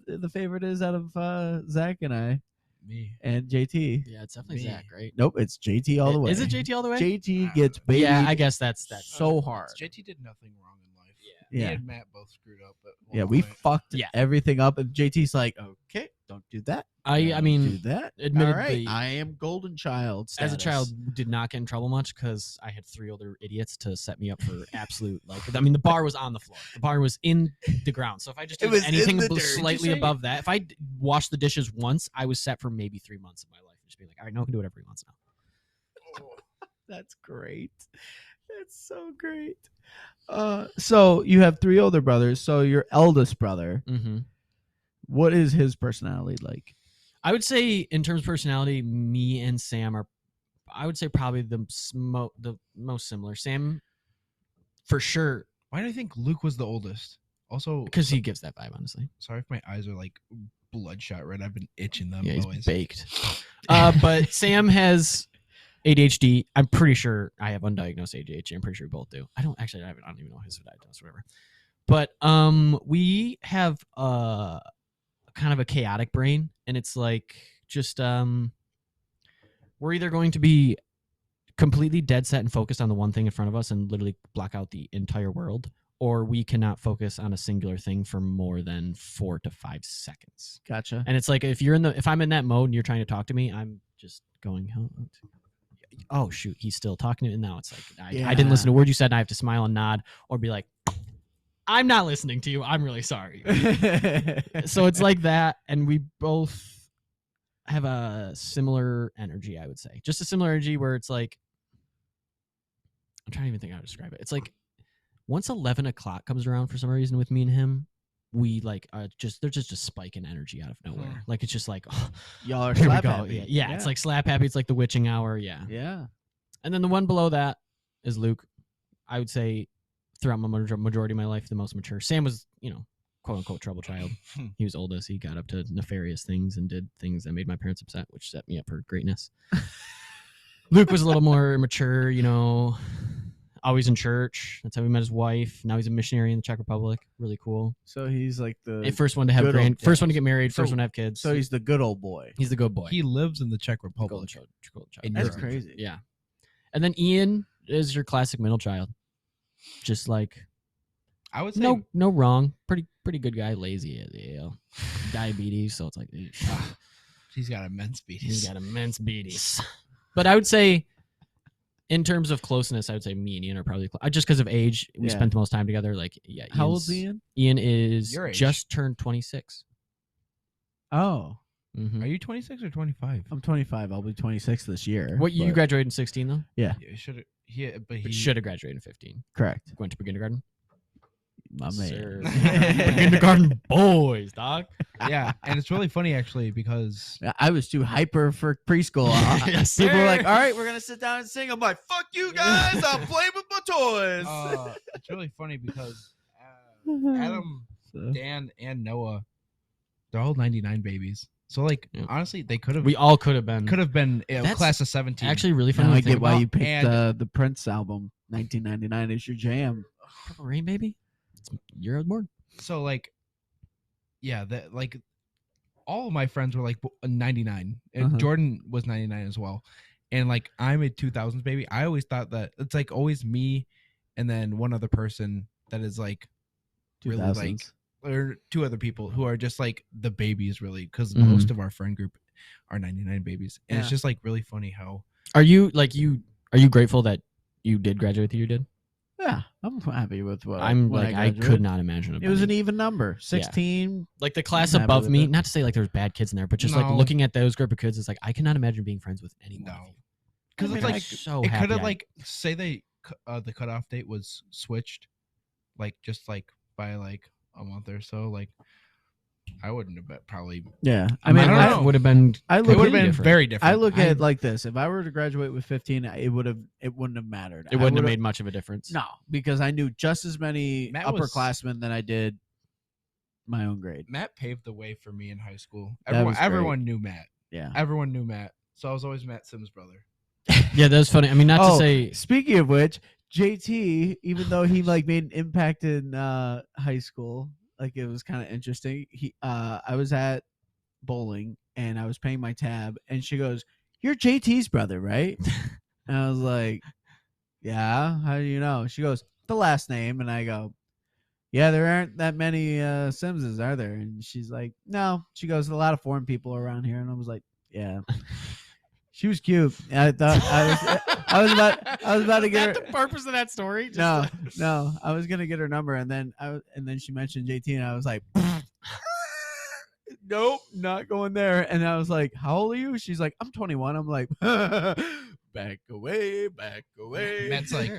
the favorite is out of Zach and I Me. and JT. Yeah, it's definitely Me. Zach, right? Nope, it's JT all the way. Is it JT all the way? JT gets baby. Yeah, I guess that's so hard. JT did nothing wrong in life. Yeah. Me Yeah. and Matt both screwed up. At one Yeah, we point. fucked Yeah. everything up, and JT's like, "Okay, don't do that. I Don't mean, do that. admittedly- All right, I am golden child. as a status." child did not get in trouble much because I had 3 older idiots to set me up for absolute I mean the bar was on the floor, the bar was in the ground, so if I just It did was in anything the dirt. slightly Did you say- above that, if I washed the dishes once, I was set for maybe 3 months of my life. Just be like, all right, no one can do whatever he wants now. That's great. That's so great. So you have 3 older brothers. So your eldest brother, Mm-hmm. what is his personality like? I would say in terms of personality, me and Sam are, I would say probably the most similar. Sam, for sure, Why do I think Luke was the oldest? Also, because he gives that vibe, honestly. sorry if my eyes are like bloodshot red. I've been itching them. Yeah, he's boys. baked. But Sam has ADHD. I'm pretty sure I have undiagnosed ADHD. I'm pretty sure we both do. I don't even know his diagnosis, whatever. But we have kind of a chaotic brain, and it's like just we're either going to be completely dead set and focused on the one thing in front of us and literally block out the entire world, or we cannot focus on a singular thing for more than 4 to 5 seconds. Gotcha. And it's like if I'm in that mode and you're trying to talk to me, I'm just going, oh shoot, he's still talking to me. And now it's like I didn't listen to a word you said, and I have to smile and nod or be like, I'm not listening to you. I'm really sorry. So it's like that, and we both have a similar energy, I would say. Just a similar energy where it's like, I'm trying to even think how to describe it. It's like once 11 o'clock comes around for some reason with me and him, we like there's just a spike in energy out of nowhere. Like it's just like, oh, Y'all are here we slap go. happy. Yeah, it's like slap happy. It's like the witching hour. Yeah. Yeah. And then the one below that is Luke. I would say throughout my majority of my life, the most mature. Sam was, quote unquote trouble child. He was oldest. He got up to nefarious things and did things that made my parents upset, which set me up for greatness. Luke was a little more mature, always in church. That's how we met his wife. Now he's a missionary in the Czech Republic. Really cool. So he's like the First one to have first one to get married, first one to have kids. So he's the good old boy. He's the good boy. He lives in the Czech Republic. Golden child. In That's Europe. crazy. Yeah. And then Ian is your classic middle child. Just like I would say no wrong. Pretty good guy. Lazy. Diabetes. So it's like he's got immense beaties. he's got immense beaties. But I would say, in terms of closeness, I would say me and Ian are probably just because of age. We spent the most time together. Like, yeah. How old's Ian? Ian is Your age. just turned 26. Oh, Mm-hmm. Are you 26 or 25? I'm 25. I'll be 26 this year. What you but- graduated in 16 though? Yeah, Yeah, he But should have graduated in 15. correct. Went to kindergarten. My Sir. man. Kindergarten boys, dog. yeah, and it's really funny actually because I was too hyper for preschool. Yes, People were sir. like, "All right, we're gonna sit down and sing." I'm like, "Fuck you guys! I'm playing with my toys." it's really funny because Adam, So- Dan, and Noah, they're all 99 babies. So like Yeah. honestly, they could have We all could have been. a class of 17. Actually, really funny. now to I think get why about. you picked And- the Prince album. 1999 is your jam. Purple Rain, baby. It's year born. So like, yeah, that like all of my friends were like 99, and Uh-huh. Jordan was 99 as well. And like I'm a 2000s baby. I always thought that it's like always me, and then one other person that is like really 2000s. like, or two other people who are just like the babies really, because Mhm. most of our friend group are 99 babies, and it's Yeah. just like really funny how Are you grateful that you did graduate the year you did? Yeah, I'm happy with what I'm when like I graduated. could not imagine It was being- an even number. 16. like the class I'm happy above with me. it. Not to say like there's bad kids in there, but just like No. looking at those group of kids, it's like I cannot imagine being friends with anyone. No. Because because it's it's like like so it happy. could have like say they the cutoff date was switched, like just like by like a month or so. Like I wouldn't have bet probably. Yeah, I mean, I don't that know. would have been. I It look would have completely been different. very different. I look at it like this: if I were to graduate with 15, it wouldn't have mattered. It I wouldn't have would've- made much of a difference. No, because I knew just as many Matt was- upperclassmen than I did my own grade. Matt paved the way for me in high school. That was great. Everyone knew Matt. Yeah. Everyone knew Matt. So I was always Matt Sims' brother. Yeah, that was funny. I mean, not to say. Speaking of which, JT, even though he like made an impact in high school, like it was kind of interesting. I was at bowling and I was paying my tab, and she goes, "You're JT's brother, right?" And I was like, "Yeah, how do you know?" She goes, "The last name," and I go, "Yeah, there aren't that many Simses, are there?" And she's like, "No." She goes, "A lot of foreign people around here," and I was like, "Yeah." She was cute. I thought I was about to get her. the purpose of that story? No, I was gonna get her number, and then she mentioned JT, and I was like, "Nope, not going there." And I was like, "How old are you?" She's like, "I'm 21." I'm like, "Back away." Matt's like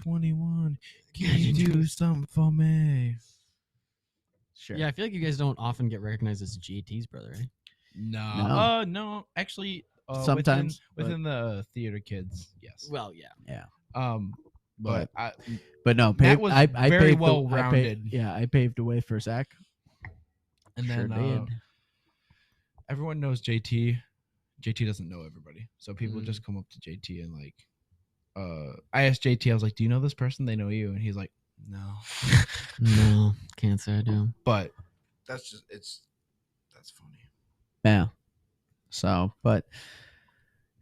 21. Can you do something for me? Sure. Yeah, I feel like you guys don't often get recognized as JT's brother, right? No. No. Actually, Sometimes, within the theater kids, yes. Well, yeah. yeah. But But no, Matt was I very paved well rounded. I paved the way for Zach. And Sure then did. everyone knows JT. JT doesn't know everybody, so people Mm. just come up to JT and like. I asked JT. I was like, "Do you know this person? They know you?" And he's like, "No." No, can't say I do. But that's funny. Yeah. So, but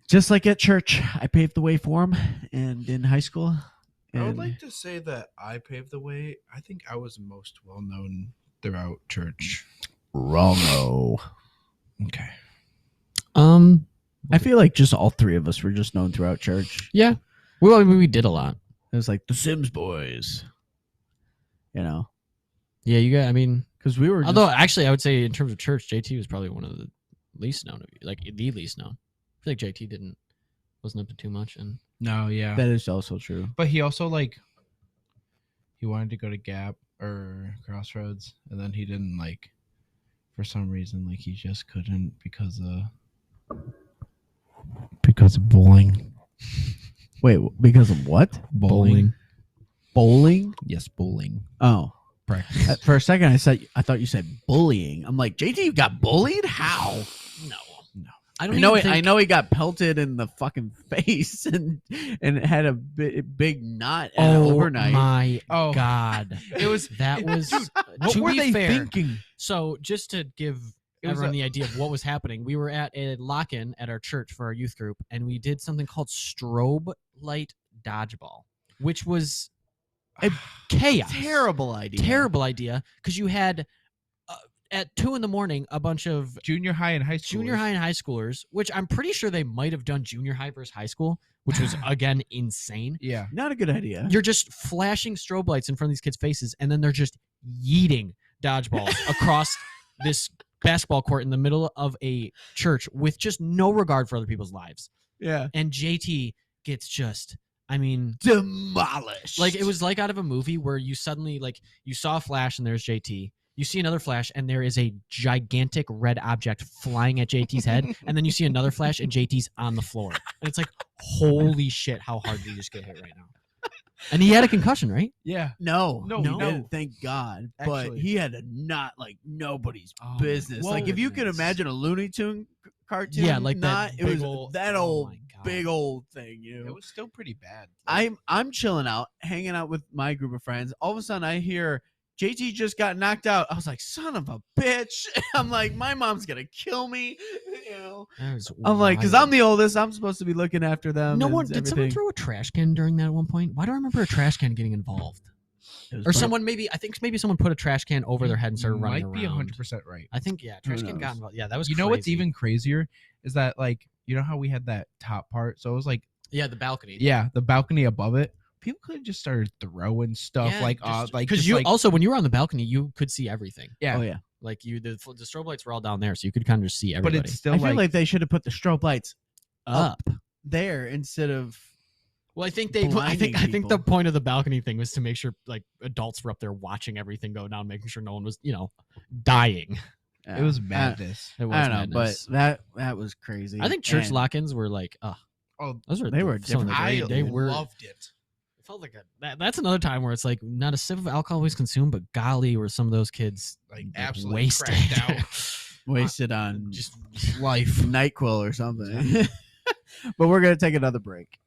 just like at church, I paved the way for him, and in high school. I would and- like to say that I paved the way. I think I was most well known throughout church. Wrongo. Okay. I feel like just all three of us were just known throughout church. Yeah. Well, I mean, we did a lot. It was like the Sims boys, you know, Yeah, you got. I mean, because we were. although actually, I would say in terms of church, JT was probably one of the least known of you, like the least known. I feel like JT wasn't up to too much, and No, yeah. that is also true. But he also he wanted to go to Gap or Crossroads, and then he didn't for some reason he just couldn't because of bowling. Wait, because of what? Bowling. Bowling? Yes, bowling Oh, practice. for a second, I thought you said bullying. I'm like, JT, you got bullied? How? no. I don't know. even think- I know he got pelted in the fucking face and had a big knot overnight. My Oh. God, It was that was. what to were be they fair, thinking? So just to give It was everyone the idea of what was happening, we were at a lock-in at our church for our youth group, and we did something called strobe light dodgeball, which was chaos. Terrible idea. Terrible idea, because you had at 2 a.m. a bunch of Junior high and high school. junior high and high schoolers, which I'm pretty sure they might have done junior high versus high school, which was again insane. Yeah. Not a good idea. You're just flashing strobe lights in front of these kids' faces, and then they're just yeeting dodgeballs across this basketball court in the middle of a church with just no regard for other people's lives. Yeah. And JT gets just, I mean, Demolished. like it was like out of a movie where you suddenly you saw a flash and there's JT. You see another flash and there is a gigantic red object flying at JT's head, and then you see another flash and JT's on the floor. And it's like, holy shit, how hard did you just get hit right now? And he had a concussion, right? Yeah. No, No, he no. didn't, thank God. But Actually. he had a not nobody's Oh my business. Like if you could goodness. imagine a Looney Tune cartoon, Yeah, like that not it big was old- that oh old my God. big old thing. You know, It was still pretty bad. I'm chilling out, hanging out with my group of friends. All of a sudden, I hear JT just got knocked out. I was like, son of a bitch. I'm like, my mom's gonna kill me. You know, That was I'm like, because I'm wild. the oldest. I'm supposed to be looking after them. No and one did. Someone everything. throw a trash can during that at one point? Why do I remember a trash can getting involved? It was Or fun. someone maybe someone put a trash can over their head and started running Might be around. 100% right. I think trash can knows? got involved. Yeah, that was. You know what's crazy. even crazier is that you know how we had that top part, so it was Yeah, the balcony. the balcony above it. People could have just started throwing stuff because you also when you were on the balcony, you could see everything. yeah. Oh yeah. Like the strobe lights were all down there, so you could kind of just see But everybody. it's still I feel like they should have put the strobe lights up. there instead of. Well, I think I blinding think the people. point of the balcony thing was to make sure adults were up there watching everything go down, making sure no one was dying. it was madness. It was I don't know, madness. but that was crazy. I think church And lock-ins were like, Oh, those were They were some of the different. great- they were. loved it. It felt like that's another time where it's like not a sip of alcohol was consumed, but golly, were some of those kids Absolutely wasted. cracked out. wasted on Just Life. NyQuil or something. But we're gonna take another break.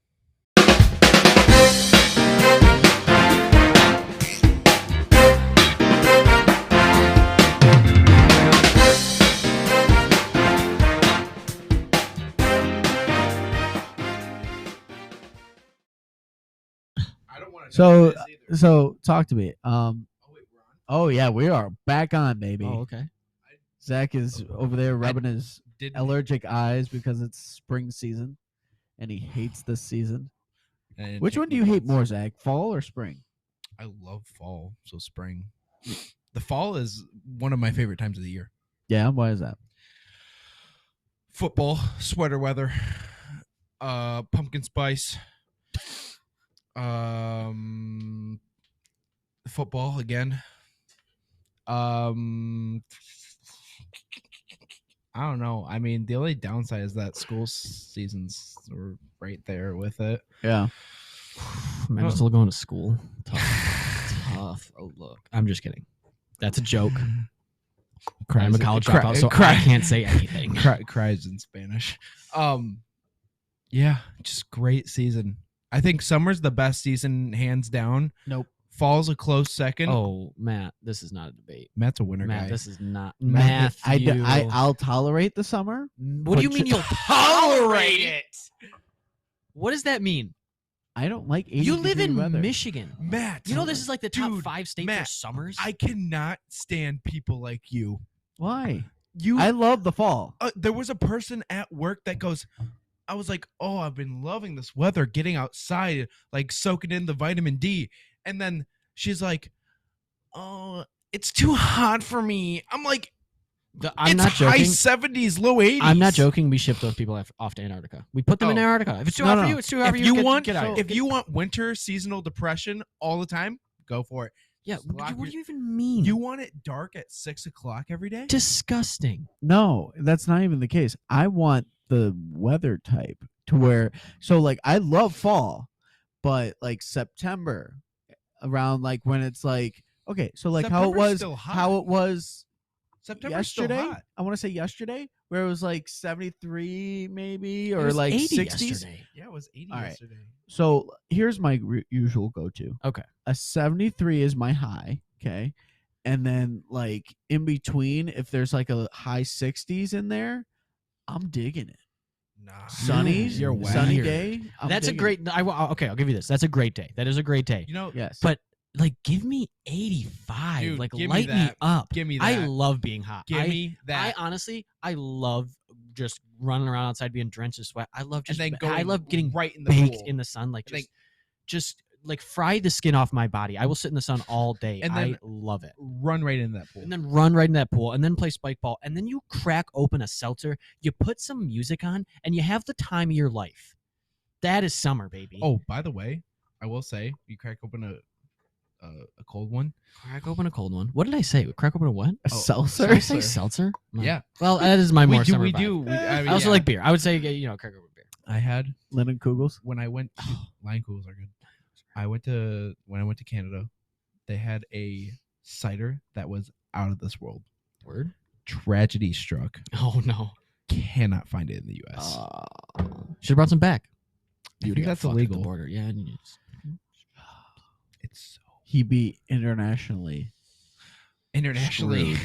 I don't want So talk to me. Oh yeah, we are back on, baby. oh okay. Zach is over there rubbing his Didn't allergic eyes because it's spring season, and he hates this season. and Which take one do my you hate meds. more, Zach? Fall or spring? I love fall, so spring. The fall is one of my favorite times of the year. Yeah, why is that? Football, sweater weather, pumpkin spice, football again. I I don't know. I mean, the only downside is that school seasons are right there with it. Yeah. Imagine still going to school. Tough. Oh, look. I'm just kidding. That's a joke. I'm a college dropout, so I can't say anything. Cries in Spanish. Yeah, just great season. I think summer's the best season, hands down. Nope. Fall's a close second. Oh, Matt, this is not a debate. Matt's a winner Matt, guy. this is not Matt, Matthew. I'll tolerate the summer. What do you mean you'll tolerate it? What does that mean? I don't like 80 You live degree in weather. Michigan. Matt, You know this is like the top Dude, 5 states for Matt, summers. I cannot stand people like you. Why? You, I love the fall. there was a person at work that goes, I was like, oh, I've been loving this weather, getting outside, like soaking in the vitamin D. And then she's like, oh, it's too hot for me. I'm like, I'm it's not high joking. 70s, low 80s. I'm not joking. We ship those people off to Antarctica. We put them in Oh. Antarctica. If it's too No, hot for no. you, it's too hot for If you. you want, get out. if you want winter seasonal depression all the time, go for it. Yeah. Just lock What do your- you even mean? You want it dark at 6 o'clock every day? Disgusting. No, that's not even the case. I want the weather type to where, so like I love fall, but like September, around like when it's like, okay, so like September's still hot. how it was September's still yesterday. hot. I want to say yesterday, where it was like 73 maybe, It or was like 80 60s. yesterday. Yeah, it was 80 All right. yesterday. So here's my usual go-to. Okay. A 73 is my high, okay? And then like in between, if there's like a high 60s in there, I'm digging it. Nah. Sunny, You're whack. sunny weird. day. I'm That's a digging great. Okay, I'll give you this. That's a great day. That is a great day. You know, it. Yes. But like, give me 85. Dude, like, give me light me that. up. give me that. I love being hot. give me I that. honestly, I love just running around outside being drenched in sweat. I love just. and then I going love getting right in the baked pool. in the sun. Like And then- just like fry the skin off my body. I will sit in the sun all day. And I then love it. Run right in that pool. And then run right in that pool, and then play spike ball, and then you crack open a seltzer. You put some music on, and you have the time of your life. That is summer, baby. Oh, by the way, I will say, you crack open a cold one. Crack open a cold one. What did I say? Crack open a what? A Oh, seltzer? Did I say seltzer? No. Yeah. Well, that is my more we do. summer We vibe. do. I mean, I also yeah. like beer. I would say, crack open beer. I had Lennon Kugels. when I went. Line cools are good. When I went to Canada, they had a cider that was out of this world. Word? Tragedy struck. Oh no. Cannot find it in the U.S. Should have brought some back. I think Got that's fucked at illegal. The border. Yeah. It's so He be internationally internationally.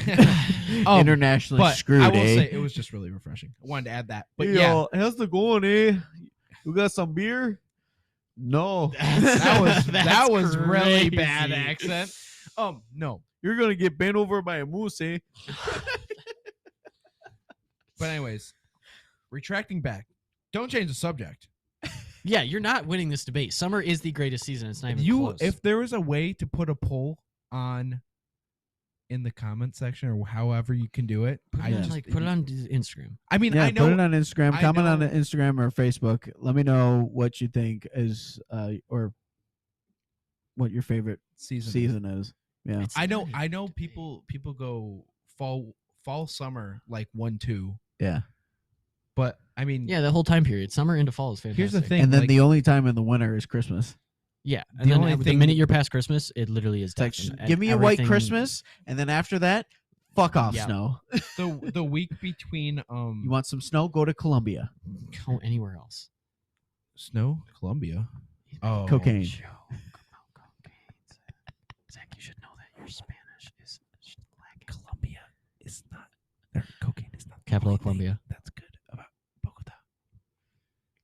internationally but screwed. I will eh? say it was just really refreshing. I wanted to add that. But yeah, how's the going, eh? You got some beer? No. that was really crazy. bad accent. No. You're gonna get bent over by a moose, eh? But anyways, retracting back. Don't change the subject. Yeah, you're not winning this debate. Summer is the greatest season. It's not even close. If there was a way to put a poll on in the comment section or however you can do it, put it on Instagram. I mean, Yeah, I know put it on Instagram. I Comment on know- Instagram or Facebook. Let me know what you think is or what your favorite season is. Yeah. I know people go fall summer like 1-2, Yeah. but I mean, Yeah, the whole time period, summer into fall is fantastic. here's the thing. And then like, the only time in the winter is Christmas. Yeah, The and then only the thing- minute you're past Christmas, it literally is It's like, death, and give me a white everything- Christmas, and then after that, fuck off, Yeah. snow. the week between You want some snow? Go to Colombia. Go anywhere else. snow, Columbia. Oh, Cocaine. Joe, come on, cocaine. Zach, you should know that your Spanish is lacking. Colombia is not. Cocaine is not the Capital only of Colombia. thing That's good about Bogota.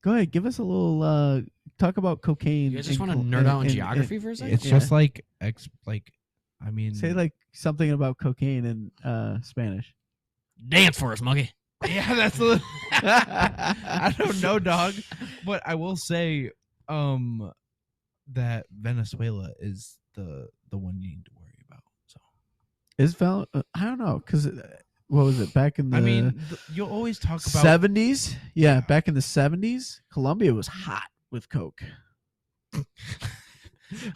Go ahead, give us a little talk about cocaine. You guys just and want to co- nerd out in and- geography for a second? It's Yeah. just like I mean, Say like something about cocaine in Spanish. Dance for us, monkey. yeah, that's a I don't know, dog, but I will say that Venezuela is the one you need to worry about. So Is I don't know, because what was it back in the I mean, you'll always talk about 70s? Yeah, back in the 70s, Colombia was hot with coke.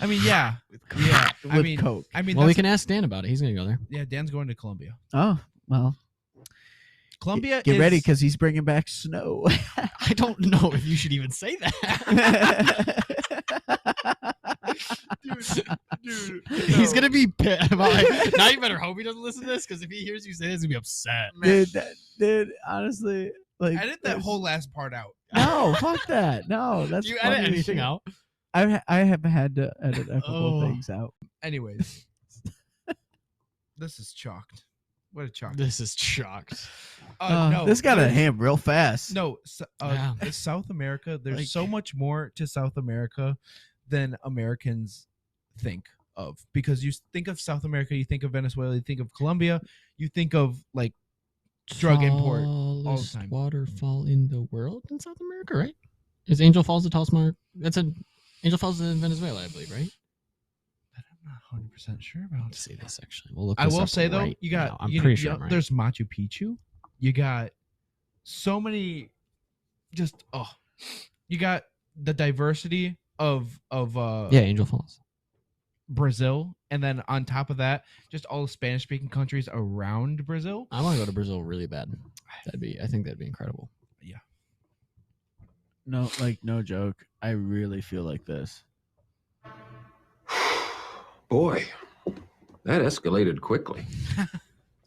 I mean, yeah, With yeah. I with mean, coke. I mean, Well, we that's- can ask Dan about it. He's gonna go there. yeah, Dan's going to Colombia. Oh well, Colombia Get ready is- because he's bringing back snow. I don't know if you should even say that. dude, He's gonna be pissed. Now you better hope he doesn't listen to this, because if he hears you say this, he's gonna be upset. dude, honestly, like edit that whole last part out. No, fuck that. No, that's Do you edit funny as anything shit. out? I have had to edit a couple Oh. of things out. Anyways, this is chalked. What a chalk. This is shocked. No, this got a there's- ham real fast. No, Yeah. it's South America. There's Like- so much more to South America than Americans think of. Because you think of South America, you think of Venezuela, you think of Colombia, you think of like drug import all the Tallest time. waterfall in the world in South America, right? Is Angel Falls the tallest mark? Angel Falls is in Venezuela, I believe, right? I'm not 100% sure about. Let's see this actually. We'll look. I this will up say though, right you got. now. I'm you pretty know, sure I'm right. There's Machu Picchu. You got so many. Just you got the diversity of Yeah, Angel Falls. Brazil, and then on top of that, just all the Spanish-speaking countries around Brazil. I want to go to Brazil really bad. I think that'd be incredible. No joke. I really feel like this. Boy, that escalated quickly.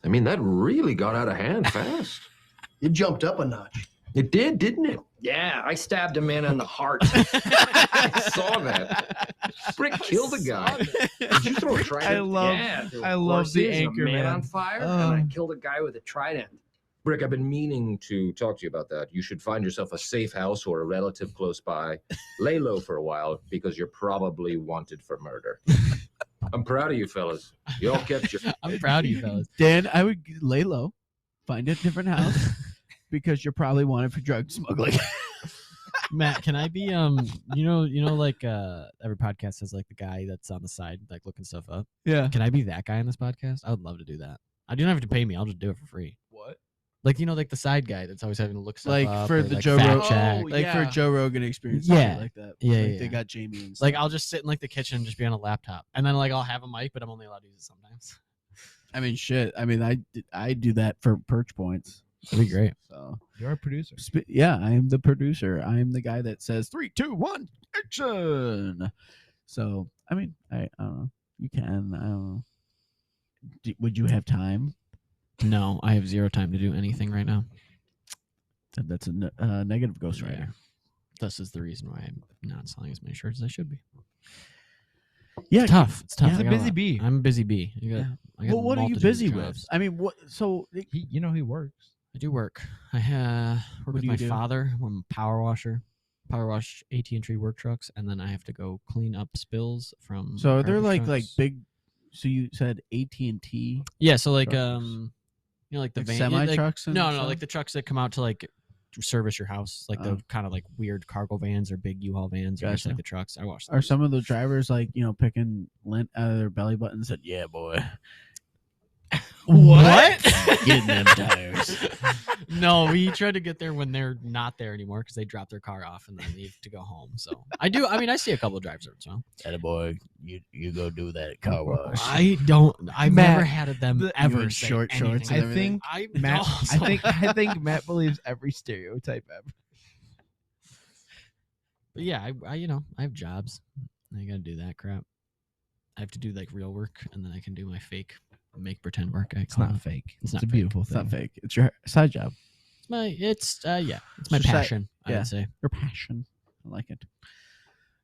I mean, that really got out of hand fast. You jumped up a notch. It did, didn't it? Yeah, I stabbed a man in the heart. I saw that. Brick killed a guy. Did you throw a trident? I love. Yeah, there were I love the horses, anchor a man man. on fire, and I Oh. killed a guy with a trident. Brick, I've been meaning to talk to you about that. You should find yourself a safe house or a relative close by. Lay low for a while because you're probably wanted for murder. I'm proud of you, fellas. You all kept your. I'm proud of you, fellas. Dan, I would lay low, find a different house because you're probably wanted for drug smuggling. Matt, can I be like every podcast has like the guy that's on the side like looking stuff up. Yeah. Can I be that guy on this podcast? I would love to do that. I don't have to pay me. I'll just do it for free. What? Like like the side guy that's always having to look stuff Like up for or, the like, Joe fact Rogan, check. Oh, like for yeah. Joe Rogan experience, Yeah. shit like that. Yeah, like yeah, they yeah. got Jamie and Like stuff. I'll just sit in like the kitchen and just be on a laptop, and then like I'll have a mic, but I'm only allowed to use it sometimes. I mean, shit. I mean, I do that for perch points. That'd be great. So You're a producer. yeah, I am the producer. I am the guy that says 3, 2, 1, action. So I mean, I don't know. You can. I don't know. Would you have time? No, I have zero time to do anything right now. That's a negative ghostwriter. Yeah. This is the reason why I'm not selling as many shirts as I should be. Yeah. It's tough. It's tough. Yeah. I He's a got busy bee. I'm a busy bee. I got Well, what are you multitude of busy with? jobs. I mean, what? So He works. I do work. I work What with do you my do? father. I'm a power washer. Power wash AT&T work trucks, and then I have to go clean up spills from. so they're garbage like trucks. big. So you said AT&T Yeah, so like trucks. like the Like van, semi like, trucks and No, stuff? like the trucks that come out to like service your house, like Oh. the kind of like weird cargo vans or big U-Haul vans, or just Gotcha. like the trucks. I wash. Are some of the drivers like picking lint out of their belly button and said, "Yeah, boy, What? getting them tires." No, we try to get there when they're not there anymore because they drop their car off and then leave to go home. So I do. I mean, I see a couple of drivers every once in a while. Boy, you go do that car wash. I don't. I've Matt, never had them the- ever you in say short shorts anything. and I everything. think I Matt. no, I think Matt believes every stereotype ever. But yeah, I have jobs. I gotta do that crap. I have to do like real work, and then I can do my fake, make pretend work. It's not fake. It's It's not a fake. beautiful It's thing. not fake. It's your side job. It's my it's my Your side- passion. I yeah. would say. Your passion. I like it.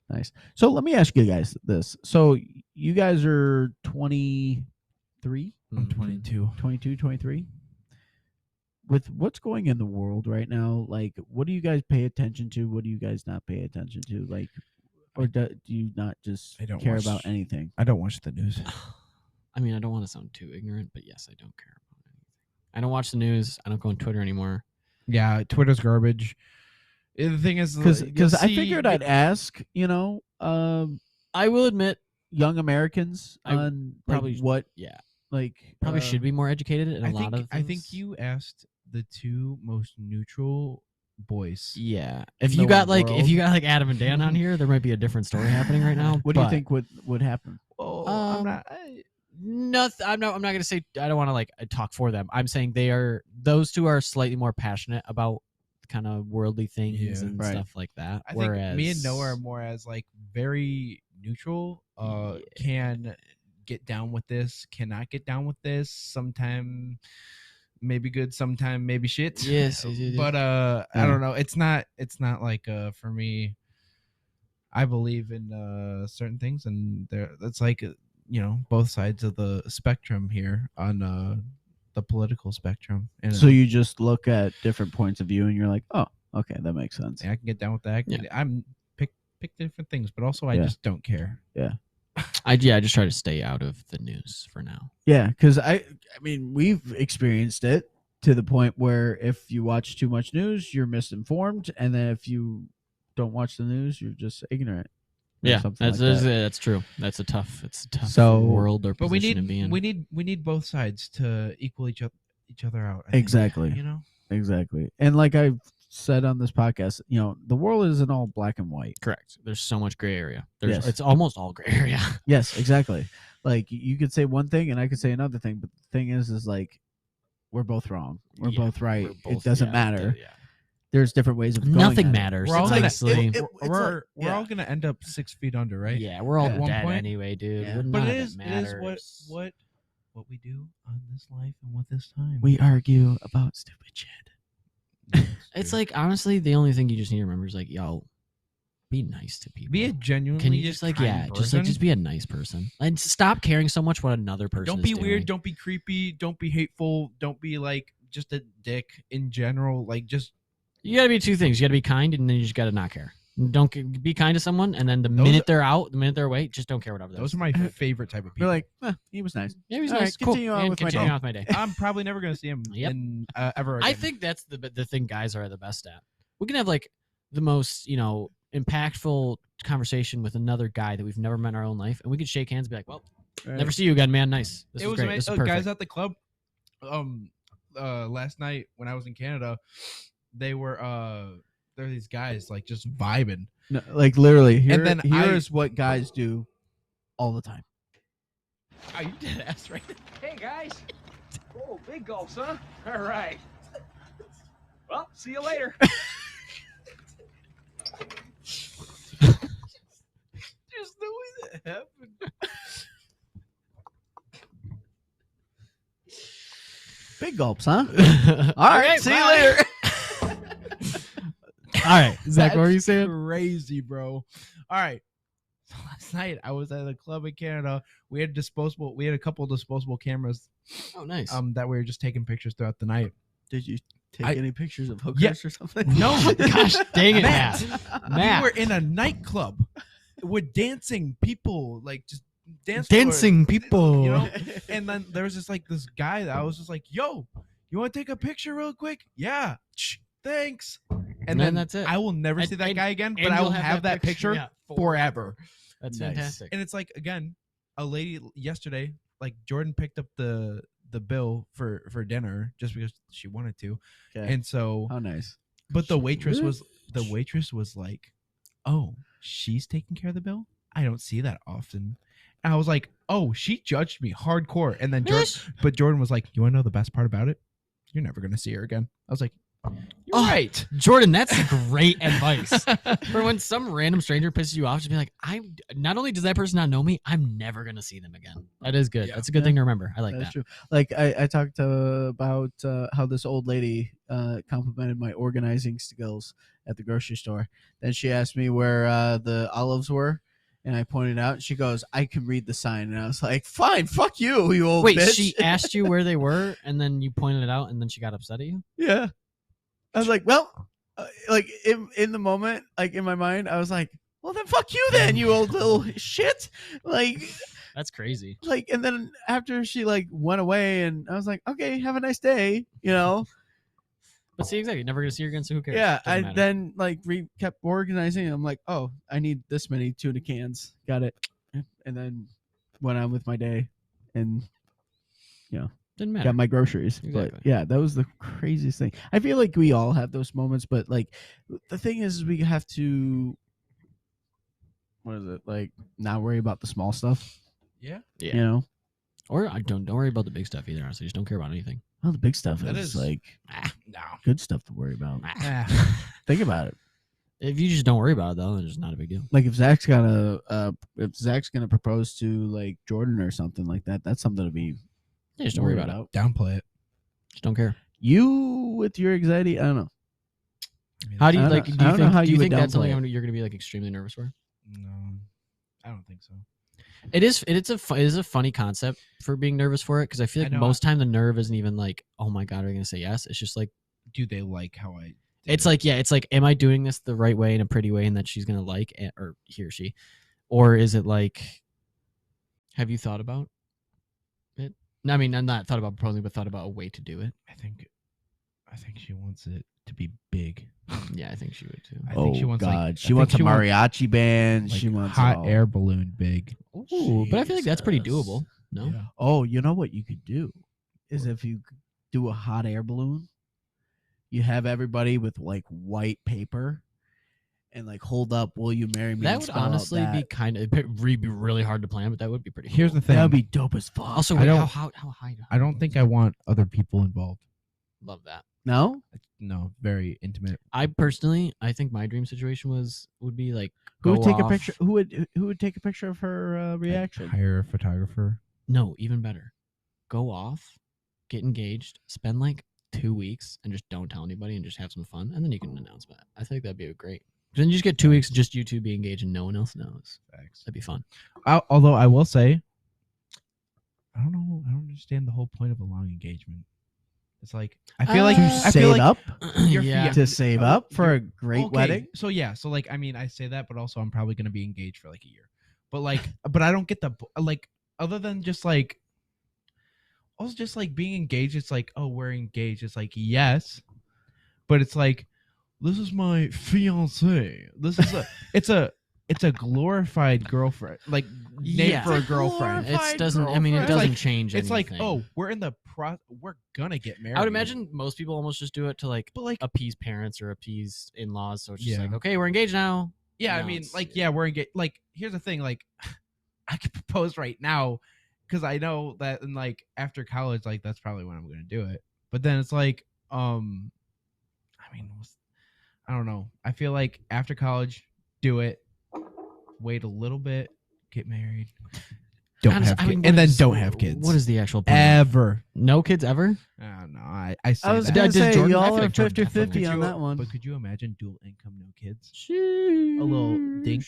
Nice. So let me ask you guys this. So you guys are 23, I'm Mhm. 22. 22, 23? With what's going in the world right now, like what do you guys pay attention to? What do you guys not pay attention to? Like, or do you not just I don't care watch- about anything? I don't watch the news. I mean, I don't want to sound too ignorant, but yes, I don't care about anything. I don't watch the news. I don't go on Twitter anymore. Yeah, Twitter's garbage. The thing is, Because I figured I'd ask, I will admit, young Americans I on probably- like, what yeah, like probably should be more educated in a I lot think of. I think things. you asked the two most neutral boys. Yeah, if in you the got like world. Adam and Dan on here, there might be a different story happening right now. what do you but think would happen? Well, Um, I'm not. Nothing. I'm not gonna say. I don't want to like talk for them. I'm saying those two are slightly more passionate about kind of worldly things Yeah. and Right. stuff like that. I whereas think me and Noah are more as like very neutral. Can get down with this, cannot get down with this. Sometime maybe good, sometime maybe shit. Yes, But I don't know. It's not like for me. I believe in certain things, and that's like both sides of the spectrum here on the political spectrum. And So you just look at different points of view, and you're like, oh, okay, that makes sense. I can get down with that. Yeah. I'm pick different things, but also I Yeah. just don't care. I just try to stay out of the news for now. Yeah, because I mean, we've experienced it to the point where if you watch too much news, you're misinformed, and then if you don't watch the news, you're just ignorant. or Yeah, something that's like that. that's true. It's a tough So- world or But position to be in. we need both sides to equal each other out. I think, Exactly. Exactly. And like I've said on this podcast, the world isn't all black and white. Correct. There's so much gray area. Yes. It's almost all gray area. Yes, exactly. Like you could say one thing and I could say another thing, but the thing is like we're both wrong. We're Yeah, both right. we're both- It doesn't yeah, matter. yeah. There's different ways of going Nothing at it. matters. We're all gonna- honestly. it- it's we're like- all gonna end up 6 feet under, right? Yeah, we're all Yeah. At one dead point- anyway, dude. Yeah. None But of it is matters. what we do on this life and what this time. We argue about stupid shit. It's like honestly, the only thing you just need to remember is like, yo, be nice to people. be a genuinely. Can you just like kind just person. be a nice person and stop caring so much what another person Don't is be doing. weird. Don't be creepy. Don't be hateful. Don't be like just a dick in general. Like just You gotta be two things. You gotta be kind, and then you just gotta not care. Don't be kind to someone, and then the Those minute are- they're out, the minute they're away, just don't care what those are my favorite type of people. You're like, he was nice. Yeah, he's All nice. right, Cool. continue on And with my continue day. on with my day. I'm probably never gonna see him Yep. in, ever again. I think that's the thing guys are the best at. We can have like the most impactful conversation with another guy that we've never met in our own life, and we could shake hands and be like, "Well, never see you again, man. Nice. This it was was great. amazing. This is perfect." Guys at the club. Last night when I was in Canada, there were these guys like just vibing. No, like literally, here, then here's what guys do all the time. Are you dead ass right? Hey, guys. Oh, big gulps, huh? All right. Well, see you later. Just the way that happened. Big gulps, huh? All All right, see you later. All right, Zach, what were you That's saying? Crazy, bro. All right. So last night I was at a club in Canada. We had a couple of disposable cameras Oh, nice. that we were just taking pictures throughout the night. Did you take I- any pictures of hookers Yeah. or something? No, Gosh, dang it, Matt. Matt. Matt. We were in a nightclub with dancing people, like just dancing people. you know? And then there was just like this guy that I was just like, "Yo, you want to take a picture real quick?" Yeah, thanks. And Man, then that's it. I will never And- see that and- guy again, And but I you'll will have that picture yeah, forever. That's Nice. fantastic. And it's like again, a lady yesterday, like Jordan picked up the bill for dinner just because she wanted to, Okay. and so How nice. but the waitress Really? was like, "Oh, she's taking care of the bill? I don't see that often." And I was like, "Oh, she judged me hardcore." And then Jordan was like, "You want to know the best part about it? You're never gonna see her again." I was like, "You're Oh, right." Jordan, that's great advice. For when some random stranger pisses you off, just be like, I'm not only does that person not know me, I'm never gonna see them again. That is good. Yeah. That's a good Yeah. thing to remember. I like That's that. true. Like I talked about how this old lady complimented my organizing skills at the grocery store. Then she asked me where the olives were, and I pointed out. And she goes, "I can read the sign." And I was like, "Fine, fuck you, you old Wait, bitch." she asked you where they were, and then you pointed it out, and then she got upset at you. Yeah. I was like, well, like in the moment, like in my mind, I was like, well, then fuck you, then you old little shit. That's crazy. And then after she like went away, and I was like, okay, have a nice day, you know. But see, exactly, never gonna see her again. So who cares? Yeah, Doesn't I matter. then like kept organizing. And I'm like, oh, I need this many tuna cans. Got it. And then went on with my day, and didn't matter. got my groceries. But Exactly. yeah, that was the craziest thing. I feel like we all have those moments, but like the thing is we have to, what is it, like not worry about the small stuff, Yeah. Yeah. you know? Or I don't worry about the big stuff either. Honestly, just don't care about anything. Well, the big stuff That is is- like No. good stuff to worry about. Ah. Think about it. If you just don't worry about it though, then it's not a big deal. Like if Zach's gonna propose to like Jordan or something like that, that's something to be Yeah, just don't worry worried about it. Downplay it. Just don't care. You with your anxiety, I don't know. I mean, How do you I don't like? know- Do I you don't know think? how Do you you would think that's downplay something it. you're going to be like extremely nervous for? No, I don't think so. It is. It is a funny concept for being nervous for it because I feel I like know, most time the nerve isn't even like, oh my god, are they going to say yes? It's just like Do they like how I? it's like it's like, am I doing this the right way in a pretty way and that she's going to like it, or he or she, or is it like, have you thought about it? No, I mean, I'm not thought about proposing, but thought about a way to do it. I think she wants it to be big. Yeah, I think she would too. I think she wants, like- God, I she think wants a she wants, mariachi band. Like she wants hot all- air balloon big. Ooh, but I feel like that's pretty Jesus. doable. No, Yeah. Oh, you know what you could do is if you do a hot air balloon, you have everybody with like white paper and like hold up, "Will you marry me?" that and would spell out honestly be that. kind of be really hard to plan, but that would be pretty. Here's cool. the thing. That would be dope as fuck. Also, I wait, don't- how high? I don't think I want other people involved. Love that. no. No, very intimate. I personally, I think my dream situation would be like Who would go take a off- picture? Who would take a picture of her Like, reaction? hire a photographer. No, even better. Go off, get engaged, spend like 2 weeks, and just don't tell anybody, and just have some fun, and then you can announce that. I think that'd be great. Then you just get 2 weeks, just you two be engaged, and no one else knows. Facts. That'd be fun. Although I will say, I don't know. I don't understand the whole point of a long engagement. It's like I feel like To I save feel like up, You're- yeah. to save well, up for a great okay, wedding. So yeah, so like I mean, I say that, but also I'm probably gonna be engaged for like a year. But like, but I don't get the like other than just like, also just like being engaged. It's like, oh, we're engaged. It's like yes, but it's like this is my fiance. This is it's a glorified girlfriend, like name Yeah. for a It's a girlfriend. glorified It doesn't. I mean, it It's doesn't like- change. It's like, anything. oh, we're in the we're gonna get married. I would imagine most people almost just do it to like but like, appease parents or appease in-laws. So it's just Yeah. like, okay, we're engaged now. yeah, I No, mean, it's- like, yeah, we're engaged. Like, here's the thing, like, I could propose right now because I know that, and like after college, like that's probably when I'm gonna do it. But then it's like, I mean, I don't know. I feel like after college, do it. Wait a little bit, get married. Don't Honestly, have I kids, mean, and what then is- don't have kids. What is the actual point? ever? No kids ever? I don't know. I say I was that. gonna Does say Jordan- I y'all feel are like Jordan 50-50 definitely- on that one. But could you imagine dual income, no kids? A little dink.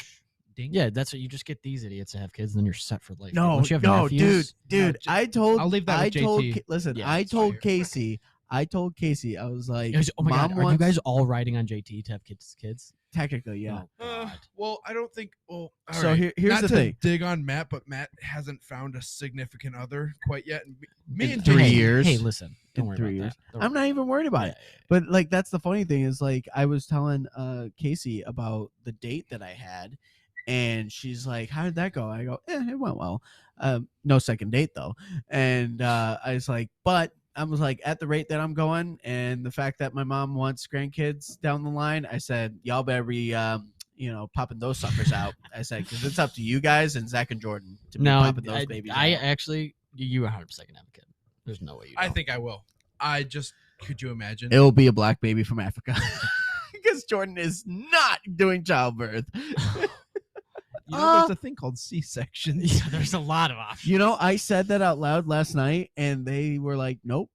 Yeah, that's what you just get these idiots to have kids, and then you're set for life. No, Once you have no, nephews, dude. just- I told. I'll leave that I with told. JT. Listen, Yeah, I that's told fire. Casey. I told Casey. I was like, it was- oh my god, Mom are you wants- guys all riding on JT to have kids? Technically, yeah. Oh, God. Well, I don't think. Well, So here's Not the to thing. dig on Matt, but Matt hasn't found a significant other quite yet. And me In and 3 JT years. Hey, listen. Don't In worry 3 about years. that. Don't I'm worry not even worried about it. Yeah, But like, that's the funny thing is like, I was telling Casey about the date that I had, and she's like, "How did that go?" I go, "It went well. No second date though." And I was like, "But." I was like, at the rate that I'm going, and the fact that my mom wants grandkids down the line, I said, y'all better be, popping those suckers out. I said, because it's up to you guys and Zach and Jordan to be No, popping those babies I out. actually, you 100% can have a kid. There's no way you. I don't. think I will. I just could you imagine? It will be a black baby from Africa. Because Jordan is not doing childbirth. You know, there's a thing called C-sections. Yeah, there's a lot of options. You know, I said that out loud last night, and they were like, "Nope,